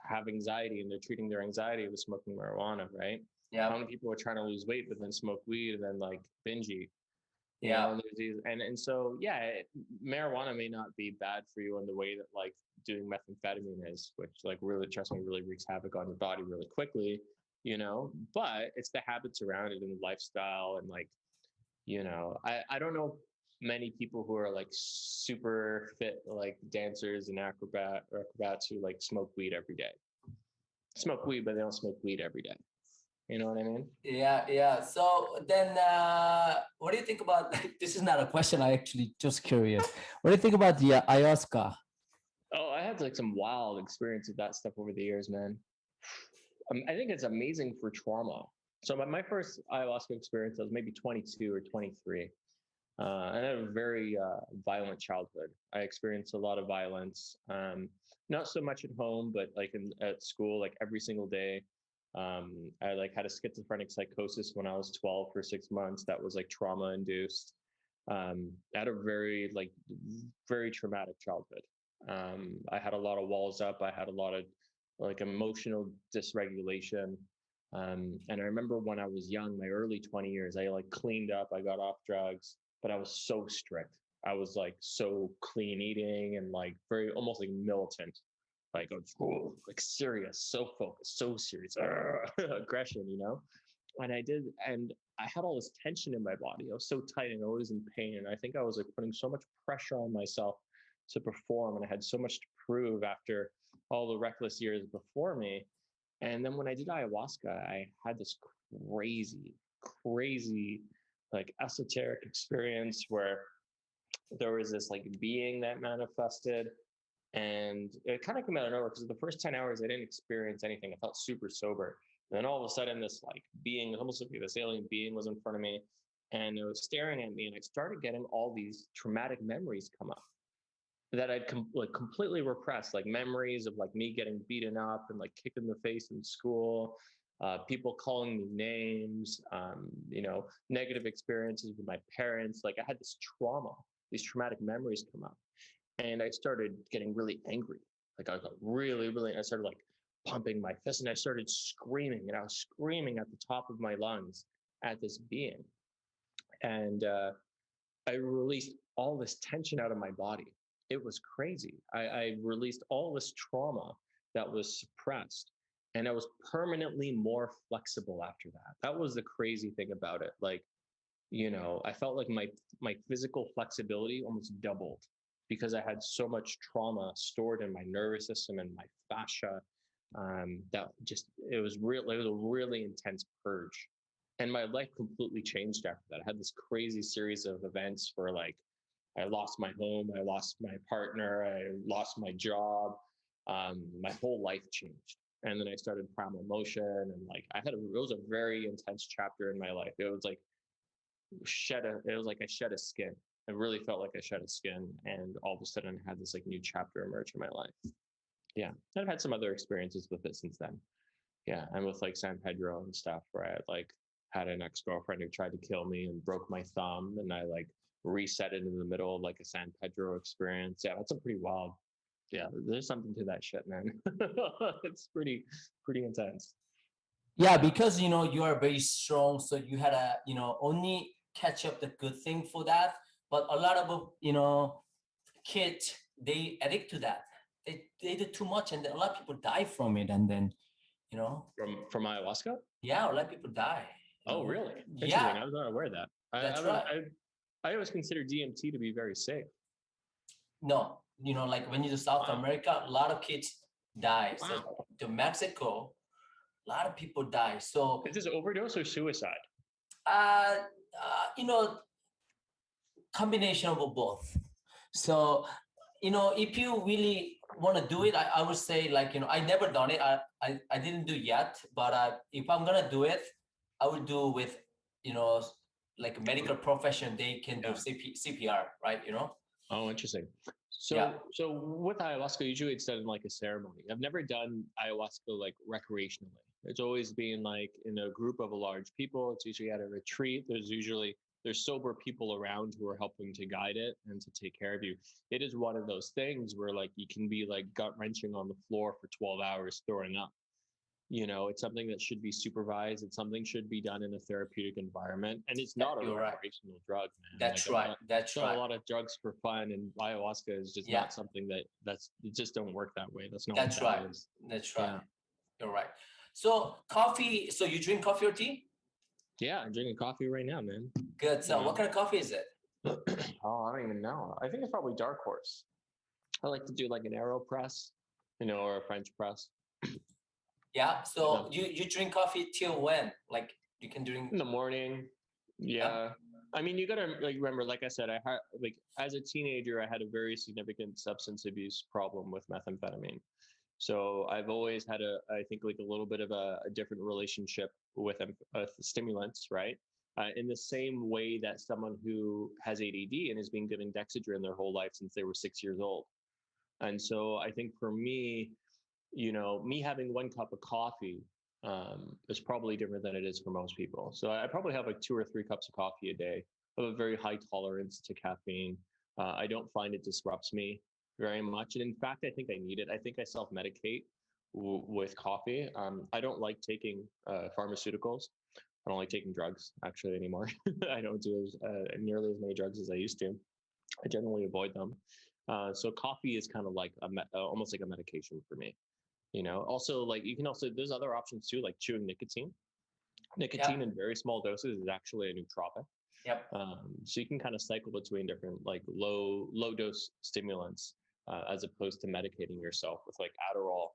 have anxiety and they're treating their anxiety with smoking marijuana, right? Yeah. How many people are trying to lose weight but then smoke weed and then like binge eat? You know, and so yeah, marijuana may not be bad for you in the way that like doing methamphetamine is, which like really, trust me, really wreaks havoc on your body really quickly, you know, but it's the habits around it and the lifestyle and like, you know, I don't know many people who are like super fit, like dancers and acrobats who like smoke weed every day. Smoke weed, but they don't smoke weed every day. You know what I mean? Yeah. So then, what do you think about? This is not a question. I actually just curious. What do you think about the ayahuasca? Oh, I had like some wild experience with that stuff over the years, man. I think it's amazing for trauma. So my first ayahuasca experience, I was maybe 22 or 23. I had a very violent childhood. I experienced a lot of violence. Not so much at home, but like at school, like every single day. I like had a schizophrenic psychosis when I was 12 for 6 months. That was like trauma induced. I had a very traumatic childhood. I had a lot of walls up. I had a lot of like emotional dysregulation. And I remember when I was young, my early 20 years, I like cleaned up, I got off drugs, but I was so strict. I was like so clean eating and like very almost like militant, like like serious, so focused, so serious, aggression, you know? And I had all this tension in my body. I was so tight and always in pain. And I think I was like putting so much pressure on myself to perform. And I had so much to prove after all the reckless years before me. And then when I did ayahuasca, I had this crazy, crazy, like esoteric experience where there was this like being that manifested. And it kind of came out of nowhere because the first 10 hours I didn't experience anything. I felt super sober. And then all of a sudden, this like being, almost like this alien being was in front of me and it was staring at me. And I started getting all these traumatic memories come up that I'd like completely repressed, like memories of like me getting beaten up and like kicked in the face in school, people calling me names, you know, negative experiences with my parents. Like I had this trauma, these traumatic memories come up. And I started getting really angry. Like I got really, really, I started like pumping my fist and I started screaming and I was screaming at the top of my lungs at this being. And I released all this tension out of my body. It was crazy. I released all this trauma that was suppressed and I was permanently more flexible after that. That was the crazy thing about it. Like, you know, I felt like my physical flexibility almost doubled because I had so much trauma stored in my nervous system and my fascia. That just it was real. It was a really intense purge, and my life completely changed after that. I had this crazy series of events where like I lost my home, I lost my partner, I lost my job. My whole life changed. And then I started primal motion and like it was a very intense chapter in my life. It was like it was like I shed a skin. It really felt like I shed a skin. And all of a sudden I had this like new chapter emerge in my life. Yeah. And I've had some other experiences with it since then. Yeah. And with like San Pedro and stuff where I had an ex-girlfriend who tried to kill me and broke my thumb and I like reset it in the middle of like a San Pedro experience. Yeah, that's a pretty wild. Yeah, there's something to that shit, man. It's pretty intense. Yeah, because you are very strong, so you had a only catch up the good thing for that. But a lot of kids, they addict to that. They do too much, and then a lot of people die from it. And then you know, From ayahuasca? yeah, a lot of people die. Oh, really? Yeah, Interesting. I was not aware of that. that's right. I always consider DMT to be very safe. No, like when you do South America, a lot of kids die. Wow. So to Mexico, a lot of people die. So is this overdose or suicide? uh, you know, combination of both. So if you really want to do it, I would say like I never done it. I didn't do yet, but if I'm gonna do it, I would do with like a medical profession. They can do CPR, right? Oh, interesting. So, Yeah. so with ayahuasca, usually it's done in like a ceremony. I've never done ayahuasca like recreationally. It's always been like in a group of a large people. It's usually at a retreat. There's sober people around who are helping to guide it and to take care of you. It is one of those things where like you can be like gut wrenching on the floor for 12 hours throwing up. You know, it's something that should be supervised. It's something should be done in a therapeutic environment, and it's not a recreational drug, man. That's right. That's right. A lot of drugs for fun, and ayahuasca is just not something it just don't work that way. That's not. That's right. That's right. Yeah. You're right. So coffee. So you drink coffee or tea? Yeah, I'm drinking coffee right now, man. Good. So what kind of coffee is it? Oh, I don't even know. I think it's probably Dark Horse. I like to do like an AeroPress, or a French press. Yeah. So you drink coffee till when? Like you can drink in the morning. Yeah. I mean, you gotta like remember, like I said, I had like as a teenager, I had a very significant substance abuse problem with methamphetamine. So I've always had I think like a little bit of a different relationship with stimulants, right? In the same way that someone who has ADD and has been given Dexedrine their whole life since they were 6 years old. And so I think for me, me having one cup of coffee is probably different than it is for most people. So I probably have like 2 or 3 cups of coffee a day. I have a very high tolerance to caffeine. I don't find it disrupts me very much. And in fact, I think I need it. I think I self-medicate with coffee. I don't like taking pharmaceuticals. I don't like taking drugs actually anymore. I don't do nearly as many drugs as I used to. I generally avoid them. So coffee is kind of like almost like a medication for me. Also like you can also there's other options too, like chewing nicotine. Nicotine Yep. in very small doses is actually a nootropic. Yep. So you can kind of cycle between different like low dose stimulants as opposed to medicating yourself with like Adderall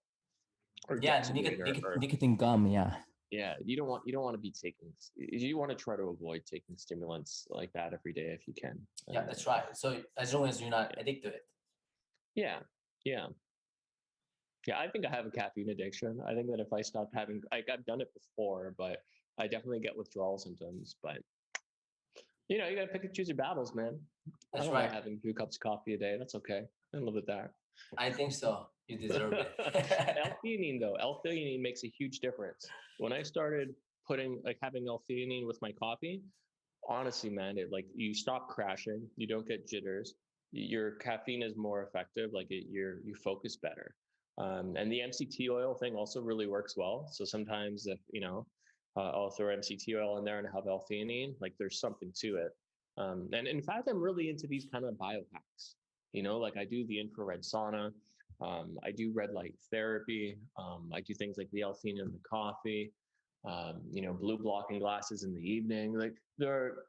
or Yeah. Dexedrine or Nicotine gum. Yeah. yeah, you don't want to be taking, you want to try to avoid taking stimulants like that every day if you can. Yeah, that's right. So as long as you're not addicted to it. Yeah, yeah. Yeah, I think I have a caffeine addiction. I think that if I stopped having, like, I've done it before, but I definitely get withdrawal symptoms. But you gotta pick and choose your battles, man. I That's don't mind right. having 2 cups of coffee a day. That's okay. I live with that. I think so. You deserve it. L-theanine though, L-theanine makes a huge difference. When I started putting like having L-theanine with my coffee, honestly, man, it like you stop crashing, you don't get jitters, your caffeine is more effective, like you focus better. And the MCT oil thing also really works well. So sometimes if I'll throw MCT oil in there and have L-theanine, like there's something to it. And in fact, I'm really into these kind of biohacks. Like I do the infrared sauna, I do red light therapy, I do things like the L-theanine in the coffee, blue blocking glasses in the evening. Like there are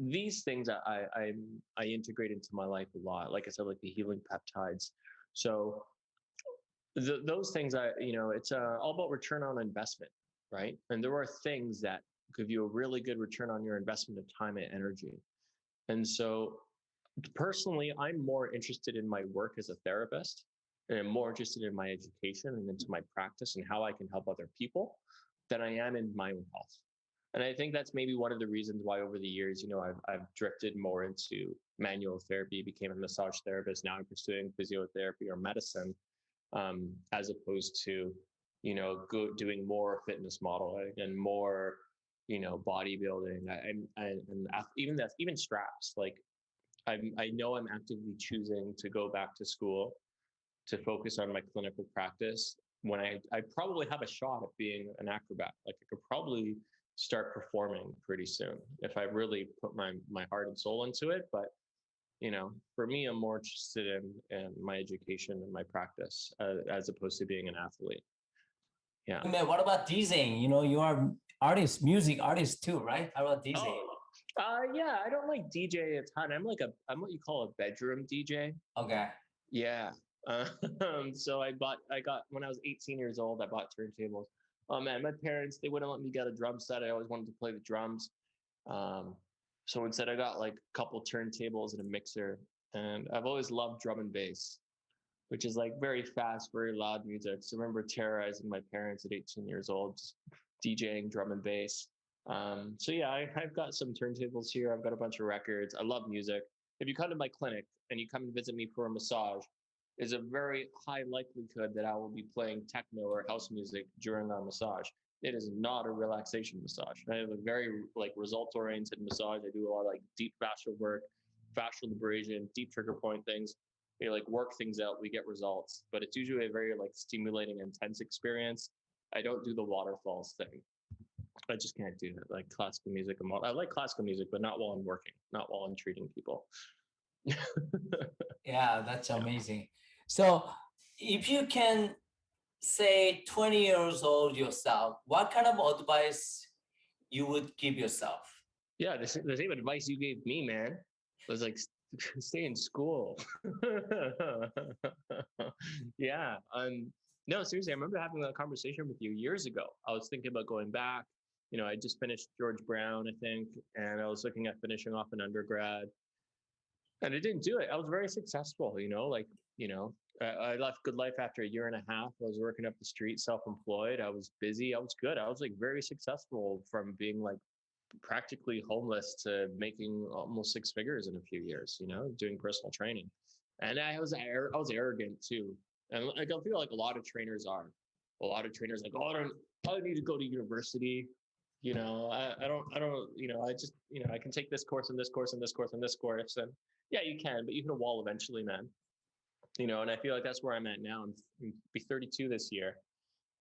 these things I integrate into my life a lot. Like I said, like the healing peptides. So those things, it's all about return on investment, right? And there are things that give you a really good return on your investment of time and energy. And so personally, I'm more interested in my work as a therapist, and I'm more interested in my education and into my practice and how I can help other people than I am in my own health. And I think that's maybe one of the reasons why over the years, I've drifted more into manual therapy, became a massage therapist. Now I'm pursuing physiotherapy or medicine, as opposed to, doing more fitness modeling and more, bodybuilding. Even straps. Like I know I'm actively choosing to go back to school to focus on my clinical practice when I probably have a shot at being an acrobat. Like I could probably start performing pretty soon if I really put my heart and soul into it. But for me, I'm more interested in my education and my practice as opposed to being an athlete. Yeah. Man, what about DJing? You are music artist too, right? How about DJing? Oh, yeah. I don't like DJ a ton. I'm what you call a bedroom DJ. Okay. Yeah. So I got when I was 18 years old, I bought turntables. Oh man, my parents, they wouldn't let me get a drum set. I always wanted to play the drums. So instead I got like a couple turntables and a mixer. And I've always loved drum and bass, which is like very fast, very loud music. So I remember terrorizing my parents at 18 years old, just DJing drum and bass. So yeah, I've got some turntables here. I've got a bunch of records. I love music. If you come to my clinic and you come and visit me for a massage, there's a very high likelihood that I will be playing techno or house music during our massage. It is not a relaxation massage. I have a very like result-oriented massage. I do a lot of like deep fascial work, fascial abrasion, deep trigger point things. We like work things out, we get results, but it's usually a very like stimulating, intense experience. I don't do the waterfalls thing. I just can't do it. Like classical music, I like classical music, but not while I'm working, not while I'm treating people. Yeah, that's Yeah. amazing. So if you can say 20 years old yourself, what kind of advice you would give yourself? Yeah, the same advice you gave me, man, was like stay in school. Yeah. No, seriously, I remember having a conversation with you years ago. I was thinking about going back. I just finished George Brown, I think, and I was looking at finishing off an undergrad. And I didn't do it. I was very successful, I left Good Life after a year and a half. I was working up the street, self-employed. I was busy. I was good. I was like very successful from being like practically homeless to making almost 6 figures in a few years, doing personal training. And I was arrogant too. And like, I feel like a lot of trainers are. A lot of trainers like, oh, I don't need to go to university. I don't, I just, I can take this course and this course and this course and this course. And yeah, you can, but you hit a wall eventually, man. And I feel like that's where I'm at now. I'm be 32 this year.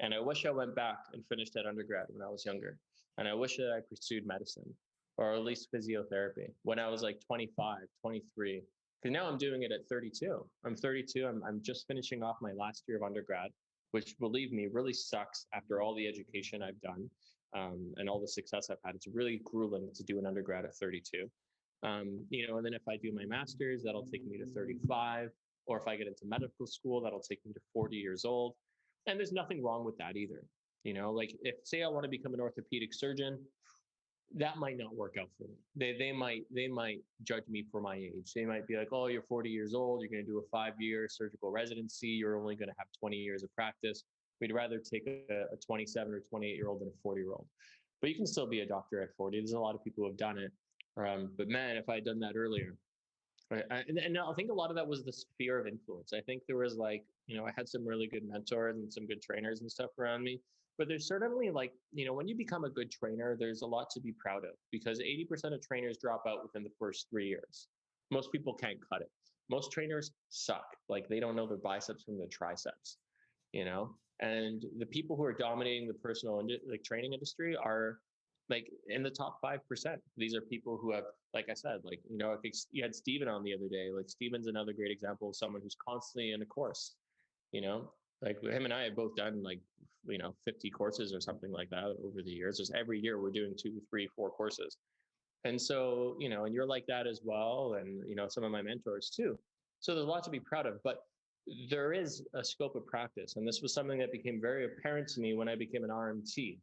And I wish I went back and finished that undergrad when I was younger. And I wish that I pursued medicine or at least physiotherapy when I was like 25, 23. Because now I'm doing it at 32. I'm 32. I'm just finishing off my last year of undergrad, which, believe me, really sucks after all the education I've done and all the success I've had. It's really grueling to do an undergrad at 32. And then if I do my master's, that'll take me to 35. Or if I get into medical school, that'll take me to 40 years old. And there's nothing wrong with that either. Like if say I want to become an orthopedic surgeon, that might not work out for me. They might judge me for my age. They might be like, oh, you're 40 years old, you're going to do a 5-year surgical residency, you're only going to have 20 years of practice. We'd rather take a 27 or 28-year-old than a 40-year-old. But you can still be a doctor at 40. There's a lot of people who have done it. But man, if I had done that earlier, right. And I think a lot of that was the sphere of influence. I think there was like, I had some really good mentors and some good trainers and stuff around me. But there's certainly like, when you become a good trainer, there's a lot to be proud of because 80% of trainers drop out within the first 3 years. Most people can't cut it. Most trainers suck. Like they don't know their biceps from their triceps, and the people who are dominating the personal training industry are like in the top 5%. These are people who have, like I said, like, I think you had Steven on the other day. Like Steven's another great example of someone who's constantly in a course, like him and I have both done like, 50 courses or something like that over the years. Just every year we're doing 2, 3, 4 courses. And so, and you're like that as well. And, some of my mentors too. So there's a lot to be proud of, but there is a scope of practice. And this was something that became very apparent to me when I became an RMT.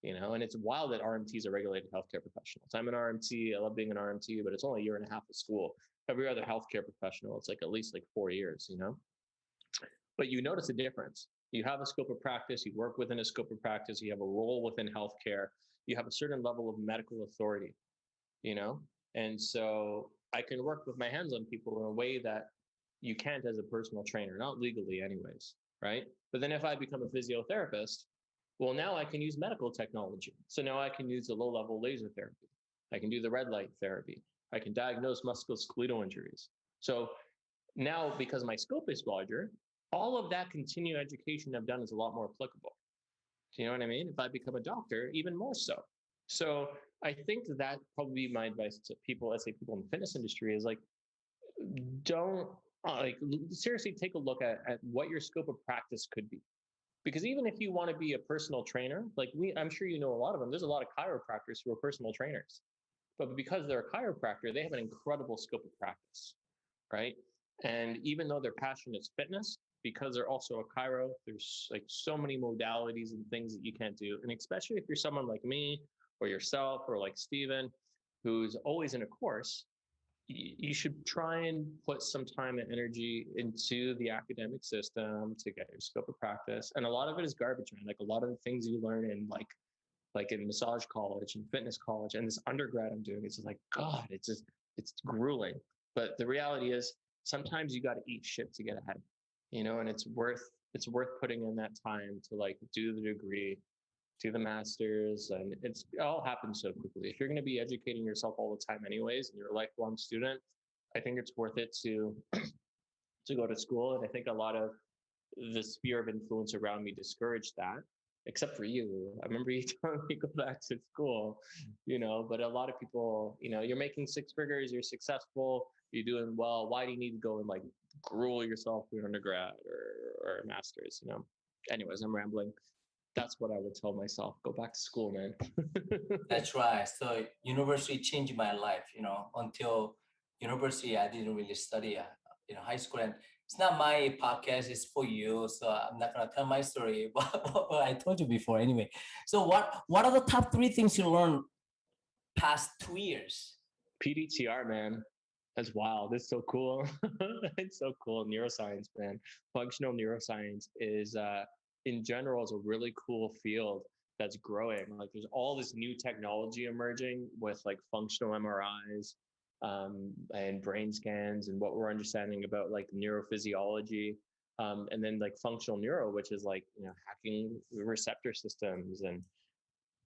And it's wild that RMTs are regulated healthcare professionals. I'm an RMT. I love being an RMT, but it's only a year and a half of school. Every other healthcare professional, it's like at least like 4 years, But you notice a difference. You have a scope of practice. You work within a scope of practice. You have a role within healthcare. You have a certain level of medical authority, And so I can work with my hands on people in a way that you can't as a personal trainer, not legally anyways, right? But then if I become a physiotherapist, well, now I can use medical technology. So now I can use the low-level laser therapy. I can do the red light therapy. I can diagnose musculoskeletal injuries. So now, because my scope is larger, all of that continuing education I've done is a lot more applicable. Do you know what I mean? If I become a doctor, even more so. So I think that probably be my advice to people, let's say people in the fitness industry, is like, don't seriously take a look at what your scope of practice could be. Because even if you want to be a personal trainer, like I'm sure you know a lot of them, there's a lot of chiropractors who are personal trainers. But because they're a chiropractor, they have an incredible scope of practice, right? And even though their passion is fitness, because they're also a chiro, there's like so many modalities and things that you can't do. And especially if you're someone like me or yourself or like Steven, who's always in a course, you should try and put some time and energy into the academic system to get your scope of practice. And a lot of it is garbage, man. Like a lot of the things you learn in like in massage college and fitness college and this undergrad I'm doing, it's just like, God, it's grueling. But the reality is sometimes you got to eat shit to get ahead, and it's worth putting in that time to like do the degree, do the master's, and it all happens so quickly. If you're going to be educating yourself all the time anyways, and you're a lifelong student, I think it's worth it to go to school. And I think a lot of the sphere of influence around me discouraged that, except for you. I remember you telling me go back to school, but a lot of people, you're making 6 figures, you're successful, you're doing well. Why do you need to go and like gruel yourself through undergrad or a master's, Anyways, I'm rambling. That's what I would tell myself. Go back to school, man. That's right. So university changed my life, until university, I didn't really study, high school. And it's not my podcast, it's for you. So I'm not going to tell my story, but I told you before anyway. So what are the top 3 things you learned past 2 years? P-DTR, man. That's wild. It's so cool. It's so cool. Neuroscience, man. Functional neuroscience is, in general, is a really cool field that's growing. Like there's all this new technology emerging with like functional MRIs and brain scans and what we're understanding about like neurophysiology, and then like functional neuro, which is like, hacking receptor systems. And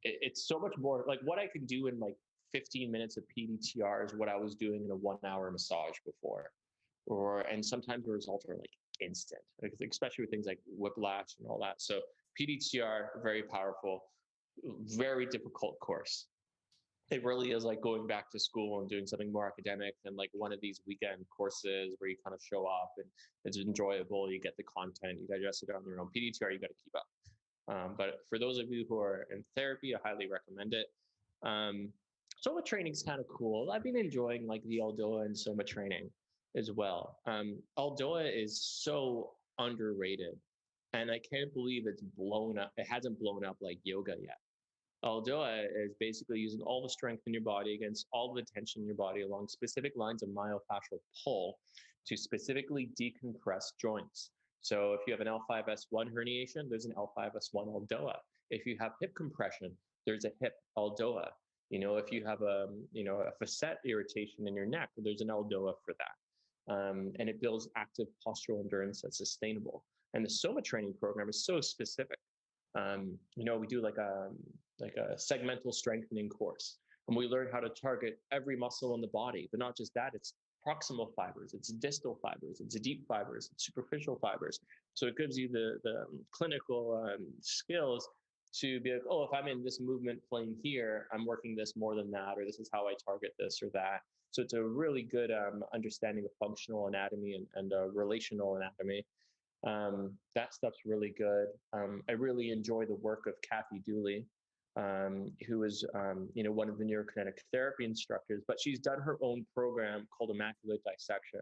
it's so much more like what I could do in like 15 minutes of P-DTR is what I was doing in a 1 hour massage before. And sometimes the results are like instant, like, especially with things like whiplash and all that. So P-DTR, very powerful, very difficult course. It really is like going back to school and doing something more academic than like one of these weekend courses where you kind of show off and it's enjoyable. You get the content, you digest it on your own. P-DTR, you got to keep up. But for those of you who are in therapy, I highly recommend it. SomaTraining is kind of cool. I've been enjoying like the ELDOA and SomaTraining as well. ELDOA is so underrated, and I can't believe it's blown up. It hasn't blown up like yoga yet. ELDOA is basically using all the strength in your body against all the tension in your body along specific lines of myofascial pull to specifically decompress joints. So if you have an L5S1 herniation, there's an L5S1 ELDOA. If you have hip compression, there's a hip ELDOA. If you have a facet irritation in your neck, there's an ELDOA for that. And it builds active postural endurance that's sustainable. And the SomaTraining program is so specific. We do like a segmental strengthening course, and we learn how to target every muscle in the body. But not just that, it's proximal fibers, it's distal fibers, it's deep fibers, it's superficial fibers. So it gives you the clinical skills to be like, oh, if I'm in this movement plane here, I'm working this more than that, or this is how I target this or that. So it's a really good understanding of functional anatomy and relational anatomy. That stuff's really good. I really enjoy the work of Kathy Dooley, who is, one of the Neurokinetic Therapy instructors, but she's done her own program called Immaculate Dissection.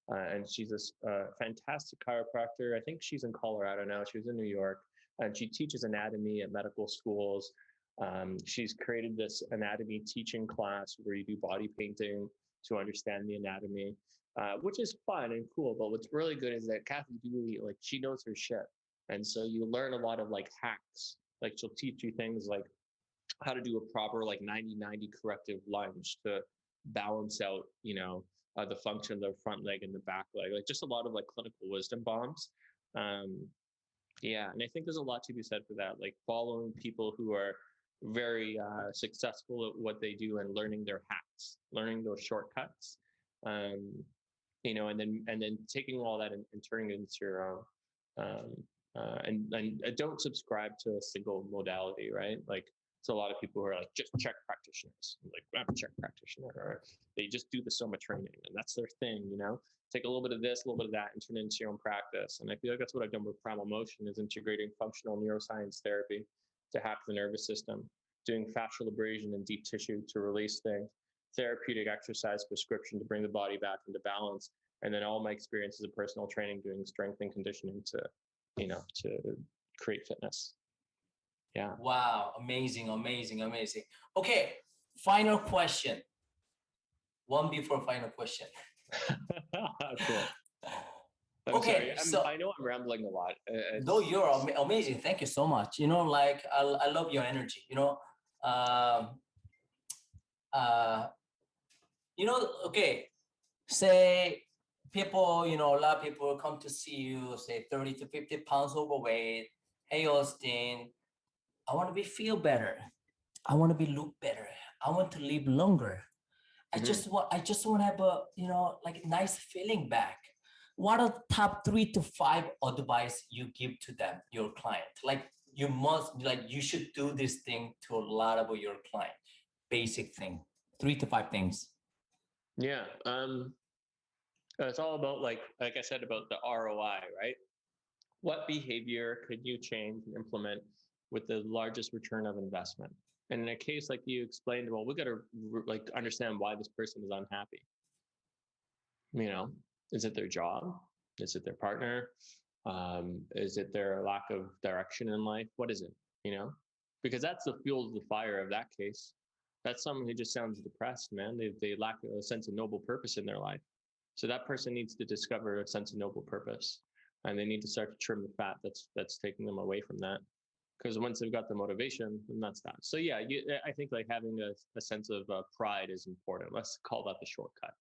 And she's a fantastic chiropractor. I think she's in Colorado now. She was in New York, and she teaches anatomy at medical schools. She's created this anatomy teaching class where you do body painting to understand the anatomy, which is fun and cool. But what's really good is that Kathy Dooley, like, she knows her shit. And so you learn a lot of like hacks. Like, she'll teach you things like how to do a proper like 90-90 corrective lunge to balance out, the function of the front leg and the back leg, like just a lot of like clinical wisdom bombs. Yeah, and I think there's a lot to be said for that, like following people who are very successful at what they do and learning their hacks, learning those shortcuts, and then taking all that and turning it into your own. And don't subscribe to a single modality, right? Like, so a lot of people who are like just CHEK practitioners, like I'm a CHEK practitioner, or they just do the SomaTraining and that's their thing, take a little bit of this, a little bit of that, and turn it into your own practice. And I feel like that's what I've done with Primal Motion, is integrating functional neuroscience therapy to hack the nervous system, doing fascial abrasion and deep tissue to release things, therapeutic exercise prescription to bring the body back into balance, and then all my experience as a personal training doing strength and conditioning to create fitness. Yeah. Wow. Amazing. Okay. Final question. One before final question. Cool. Okay. Sorry. I know I'm rambling a lot. No, you're amazing. Thank you so much. Like I love your energy, okay. Say people, a lot of people come to see you, say 30 to 50 pounds overweight. Hey, Austin, I want to feel better. I want to look better. I want to live longer. I just want to have a, like a nice feeling back. What are the top 3 to 5 advice you give to them, your client? Like, you should do this thing to a lot of your client. Basic thing, 3 to 5 things. Yeah. It's all about like I said, about the ROI, right? What behavior could you change and implement with the largest return of investment? And in a case like you explained, well, we got to like understand why this person is unhappy. Is it their job? Is it their partner? Is it their lack of direction in life? What is it? Because that's the fuel to the fire of that case. That's someone who just sounds depressed, man. They lack a sense of noble purpose in their life. So that person needs to discover a sense of noble purpose, and they need to start to trim the fat that's taking them away from that. because once they've got the motivation, then that's that. So yeah, I think like having a sense of pride is important. Let's call that the shortcut.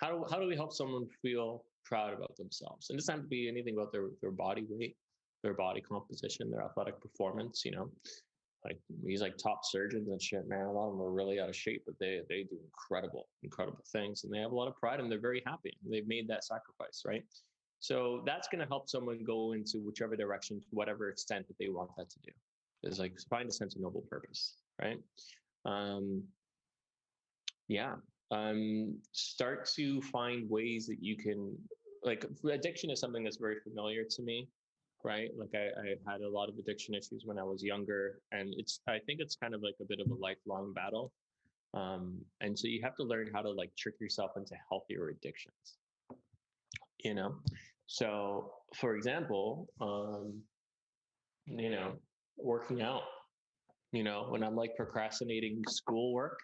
How do we help someone feel proud about themselves? And it doesn't have to be anything about their body weight, their body composition, their athletic performance. Like these like top surgeons and shit, man. A lot of them are really out of shape, but they do incredible things, and they have a lot of pride, and they're very happy. They've made that sacrifice, right? So that's going to help someone go into whichever direction, to whatever extent that they want that to do. Is like find a sense of noble purpose, right? Yeah. Start to find ways that you can, like, addiction is something that's very familiar to me, right? Like I had a lot of addiction issues when I was younger, and I think it's kind of like a bit of a lifelong battle. And so you have to learn how to like trick yourself into healthier addictions, So for example, working out, when I'm like procrastinating schoolwork,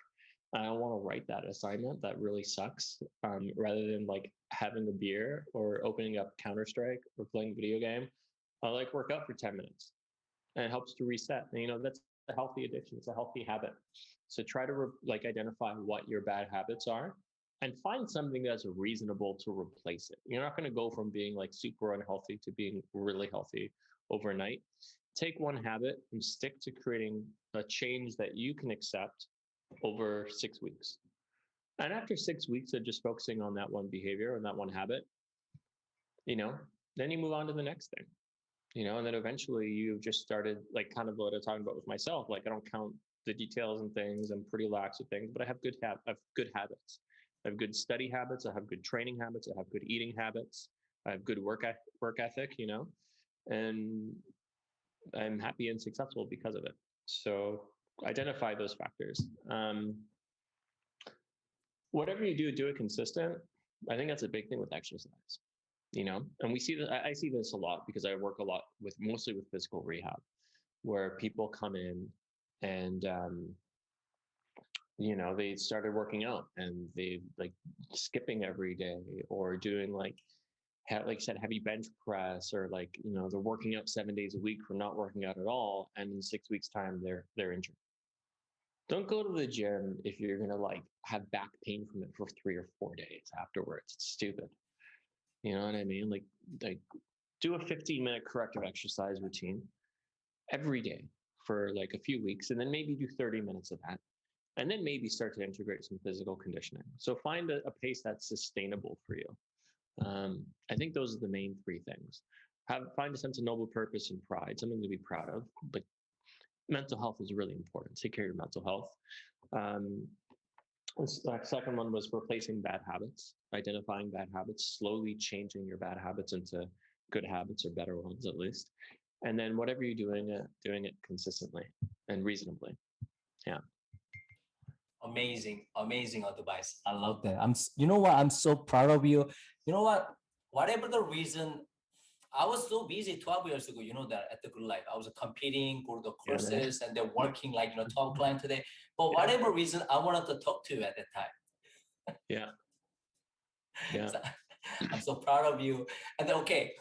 I don't want to write that assignment. That really sucks. Rather than like having a beer or opening up Counter-Strike or playing a video game, I like work out for 10 minutes, and it helps to reset. And, that's a healthy addiction. It's a healthy habit. So try to identify what your bad habits are and find something that's reasonable to replace it. You're not going to go from being like super unhealthy to being really healthy overnight. Take one habit and stick to creating a change that you can accept over 6 weeks. And after 6 weeks of just focusing on that one behavior and that one habit, then you move on to the next thing, and then eventually you've just started, like kind of what I'm talking about with myself. Like I don't count the details and things. I'm pretty lax with things, but I have good habits. I have good study habits. I have good training habits. I have good eating habits. I have good work ethic, and I'm happy and successful because of it. So identify those factors. Whatever you do it consistent. I think that's a big thing with exercise, and we see that. I see this a lot because I work a lot mostly with physical rehab, where people come in and, they started working out and they like skipping every day or doing like you said, heavy bench press, or like, they're working out 7 days a week from not working out at all. And in 6 weeks time, they're injured. Don't go to the gym if you're going to like have back pain from it for 3 or 4 days afterwards. It's stupid. You know what I mean? Like do a 15-minute corrective exercise routine every day for like a few weeks, and then maybe do 30 minutes of that. And then maybe start to integrate some physical conditioning. So find a pace that's sustainable for you. I think those are the main 3 things. Find a sense of noble purpose and pride, something to be proud of. But mental health is really important. Take care of your mental health. The second one was replacing bad habits, identifying bad habits, slowly changing your bad habits into good habits, or better ones at least. And then whatever you're doing it consistently and reasonably. Yeah. Amazing advice. I love that. I'm so proud of you. You know what? Whatever the reason, I was so busy 12 years ago, that at the Good Life. I was competing, go to the courses, and then working like, top client today. But whatever reason, I wanted to talk to you at that time. Yeah. Yeah. So, I'm so proud of you. And then, okay,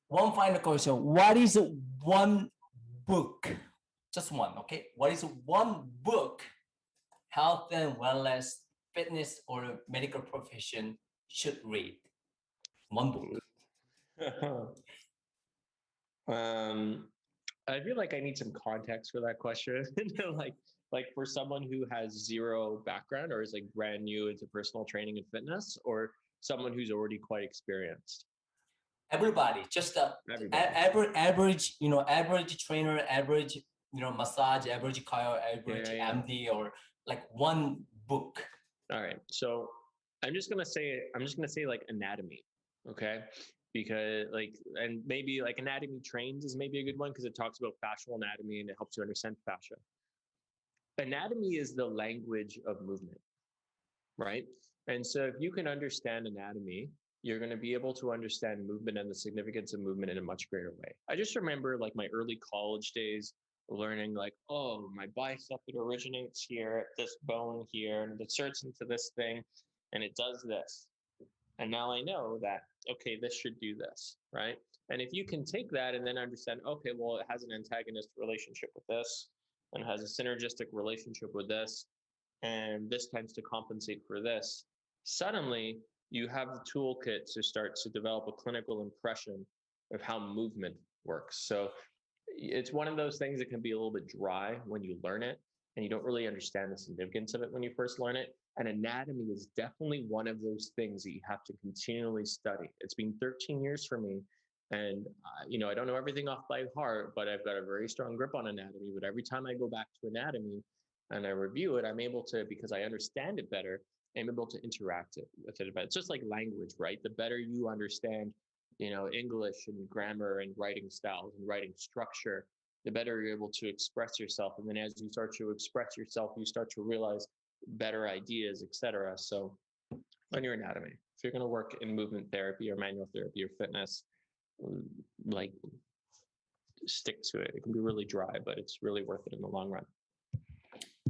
one final question. What is one book? Just one, okay? What is one book health and wellness, fitness, or medical profession should read? One book. I feel like I need some context for that question. like for someone who has zero background or is like brand new into personal training and fitness, or someone who's already quite experienced. Everybody, just average, average trainer, average, massage, average Kyle, average MD, or like one book. All right. So I'm just gonna say like anatomy. Okay. Because and maybe like Anatomy Trains is maybe a good one because it talks about fascial anatomy and it helps you understand fascia. Anatomy is the language of movement, right? And so if you can understand anatomy, you're going to be able to understand movement and the significance of movement in a much greater way. I just remember like my early college days learning like, oh, my bicep, it originates here at this bone here, and it inserts into this thing, and it does this. And now I know that, okay, this should do this, right? And if you can take that and then understand, okay, well, it has an antagonist relationship with this and has a synergistic relationship with this, and this tends to compensate for this, suddenly you have the toolkit to start to develop a clinical impression of how movement works. So it's one of those things that can be a little bit dry when you learn it, and you don't really understand the significance of it when you first learn it. And anatomy is definitely one of those things that you have to continually study. It's been 13 years for me, and I don't know everything off by heart, but I've got a very strong grip on anatomy. But every time I go back to anatomy and I review it, I'm able to, because I understand it better, I'm able to interact with it better. It's just like language, right? The better you understand, English and grammar and writing styles and writing structure, the better you're able to express yourself. And then as you start to express yourself, you start to realize better ideas, etc. So on your anatomy, if you're going to work in movement therapy or manual therapy or fitness, like, stick to it. It can be really dry, but it's really worth it in the long run.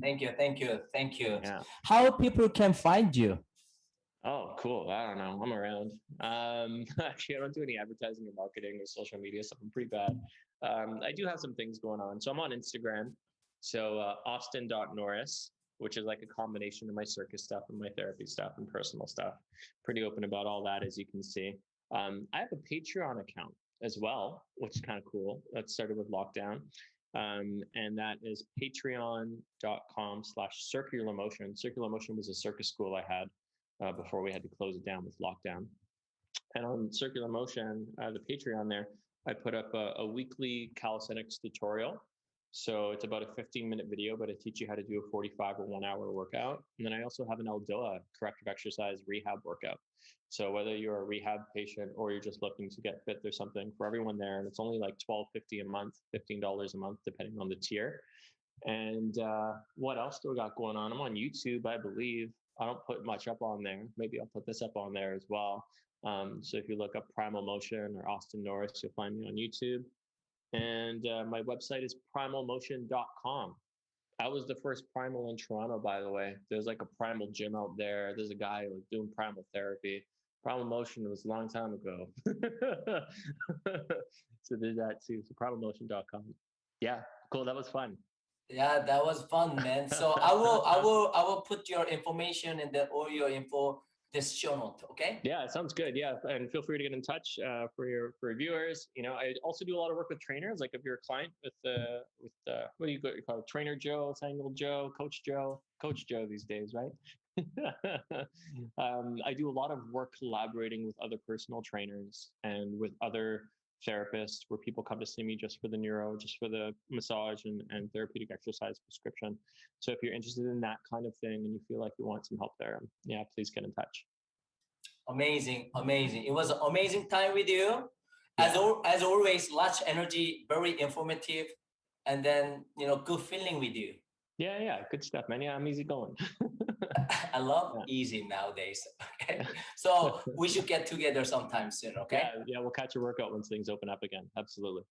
Thank you. Yeah. How people can find you? Oh, cool. I don't know. I'm around. Actually, I don't do any advertising or marketing or social media stuff. I'm pretty bad. I do have some things going on. So I'm on Instagram. So Austin.Norris, which is like a combination of my circus stuff and my therapy stuff and personal stuff. Pretty open about all that, as you can see. I have a Patreon account as well, which is kind of cool. That started with lockdown. And that is patreon.com/circular motion. Circular motion was a circus school I had before we had to close it down with lockdown. And on Circular Motion, the Patreon there, I put up a weekly calisthenics tutorial. So it's about a 15-minute video, but I teach you how to do a 45 or 1 hour workout. And then I also have an ELDOA, corrective exercise rehab workout. So whether you're a rehab patient or you're just looking to get fit, there's something for everyone there. And it's only like $12.50 a month, $15 a month, depending on the tier. And what else do I got going on? I'm on YouTube, I believe. I don't put much up on there. Maybe I'll put this up on there as well. So if you look up Primal Motion or Austin Norris, you'll find me on YouTube. And my website is primalmotion.com. I was the first primal in Toronto, by the way. There's like a primal gym out there. There's a guy like doing primal therapy. Primal Motion was a long time ago. So there's that too. So primalmotion.com. Yeah, cool. That was fun. Yeah, that was fun, man. So I will put your information and all your info this show note. Okay. Yeah, it sounds good. Yeah, and feel free to get in touch for your viewers. I also do a lot of work with trainers. Like if you're a client with what do you call it? Trainer Joe, Sangle Joe, Coach Joe these days, right? I do a lot of work collaborating with other personal trainers and with other therapists, where people come to see me just for the neuro, just for the massage and therapeutic exercise prescription. So if you're interested in that kind of thing and you feel like you want some help there, yeah, please get in touch. Amazing. It was an amazing time with you. As always, lots of energy, very informative, and then good feeling with you. Yeah, good stuff, man. Yeah, I'm easy going. I love easy nowadays. Okay, so we should get together sometime soon. Okay. Yeah, we'll catch a workout once things open up again. Absolutely.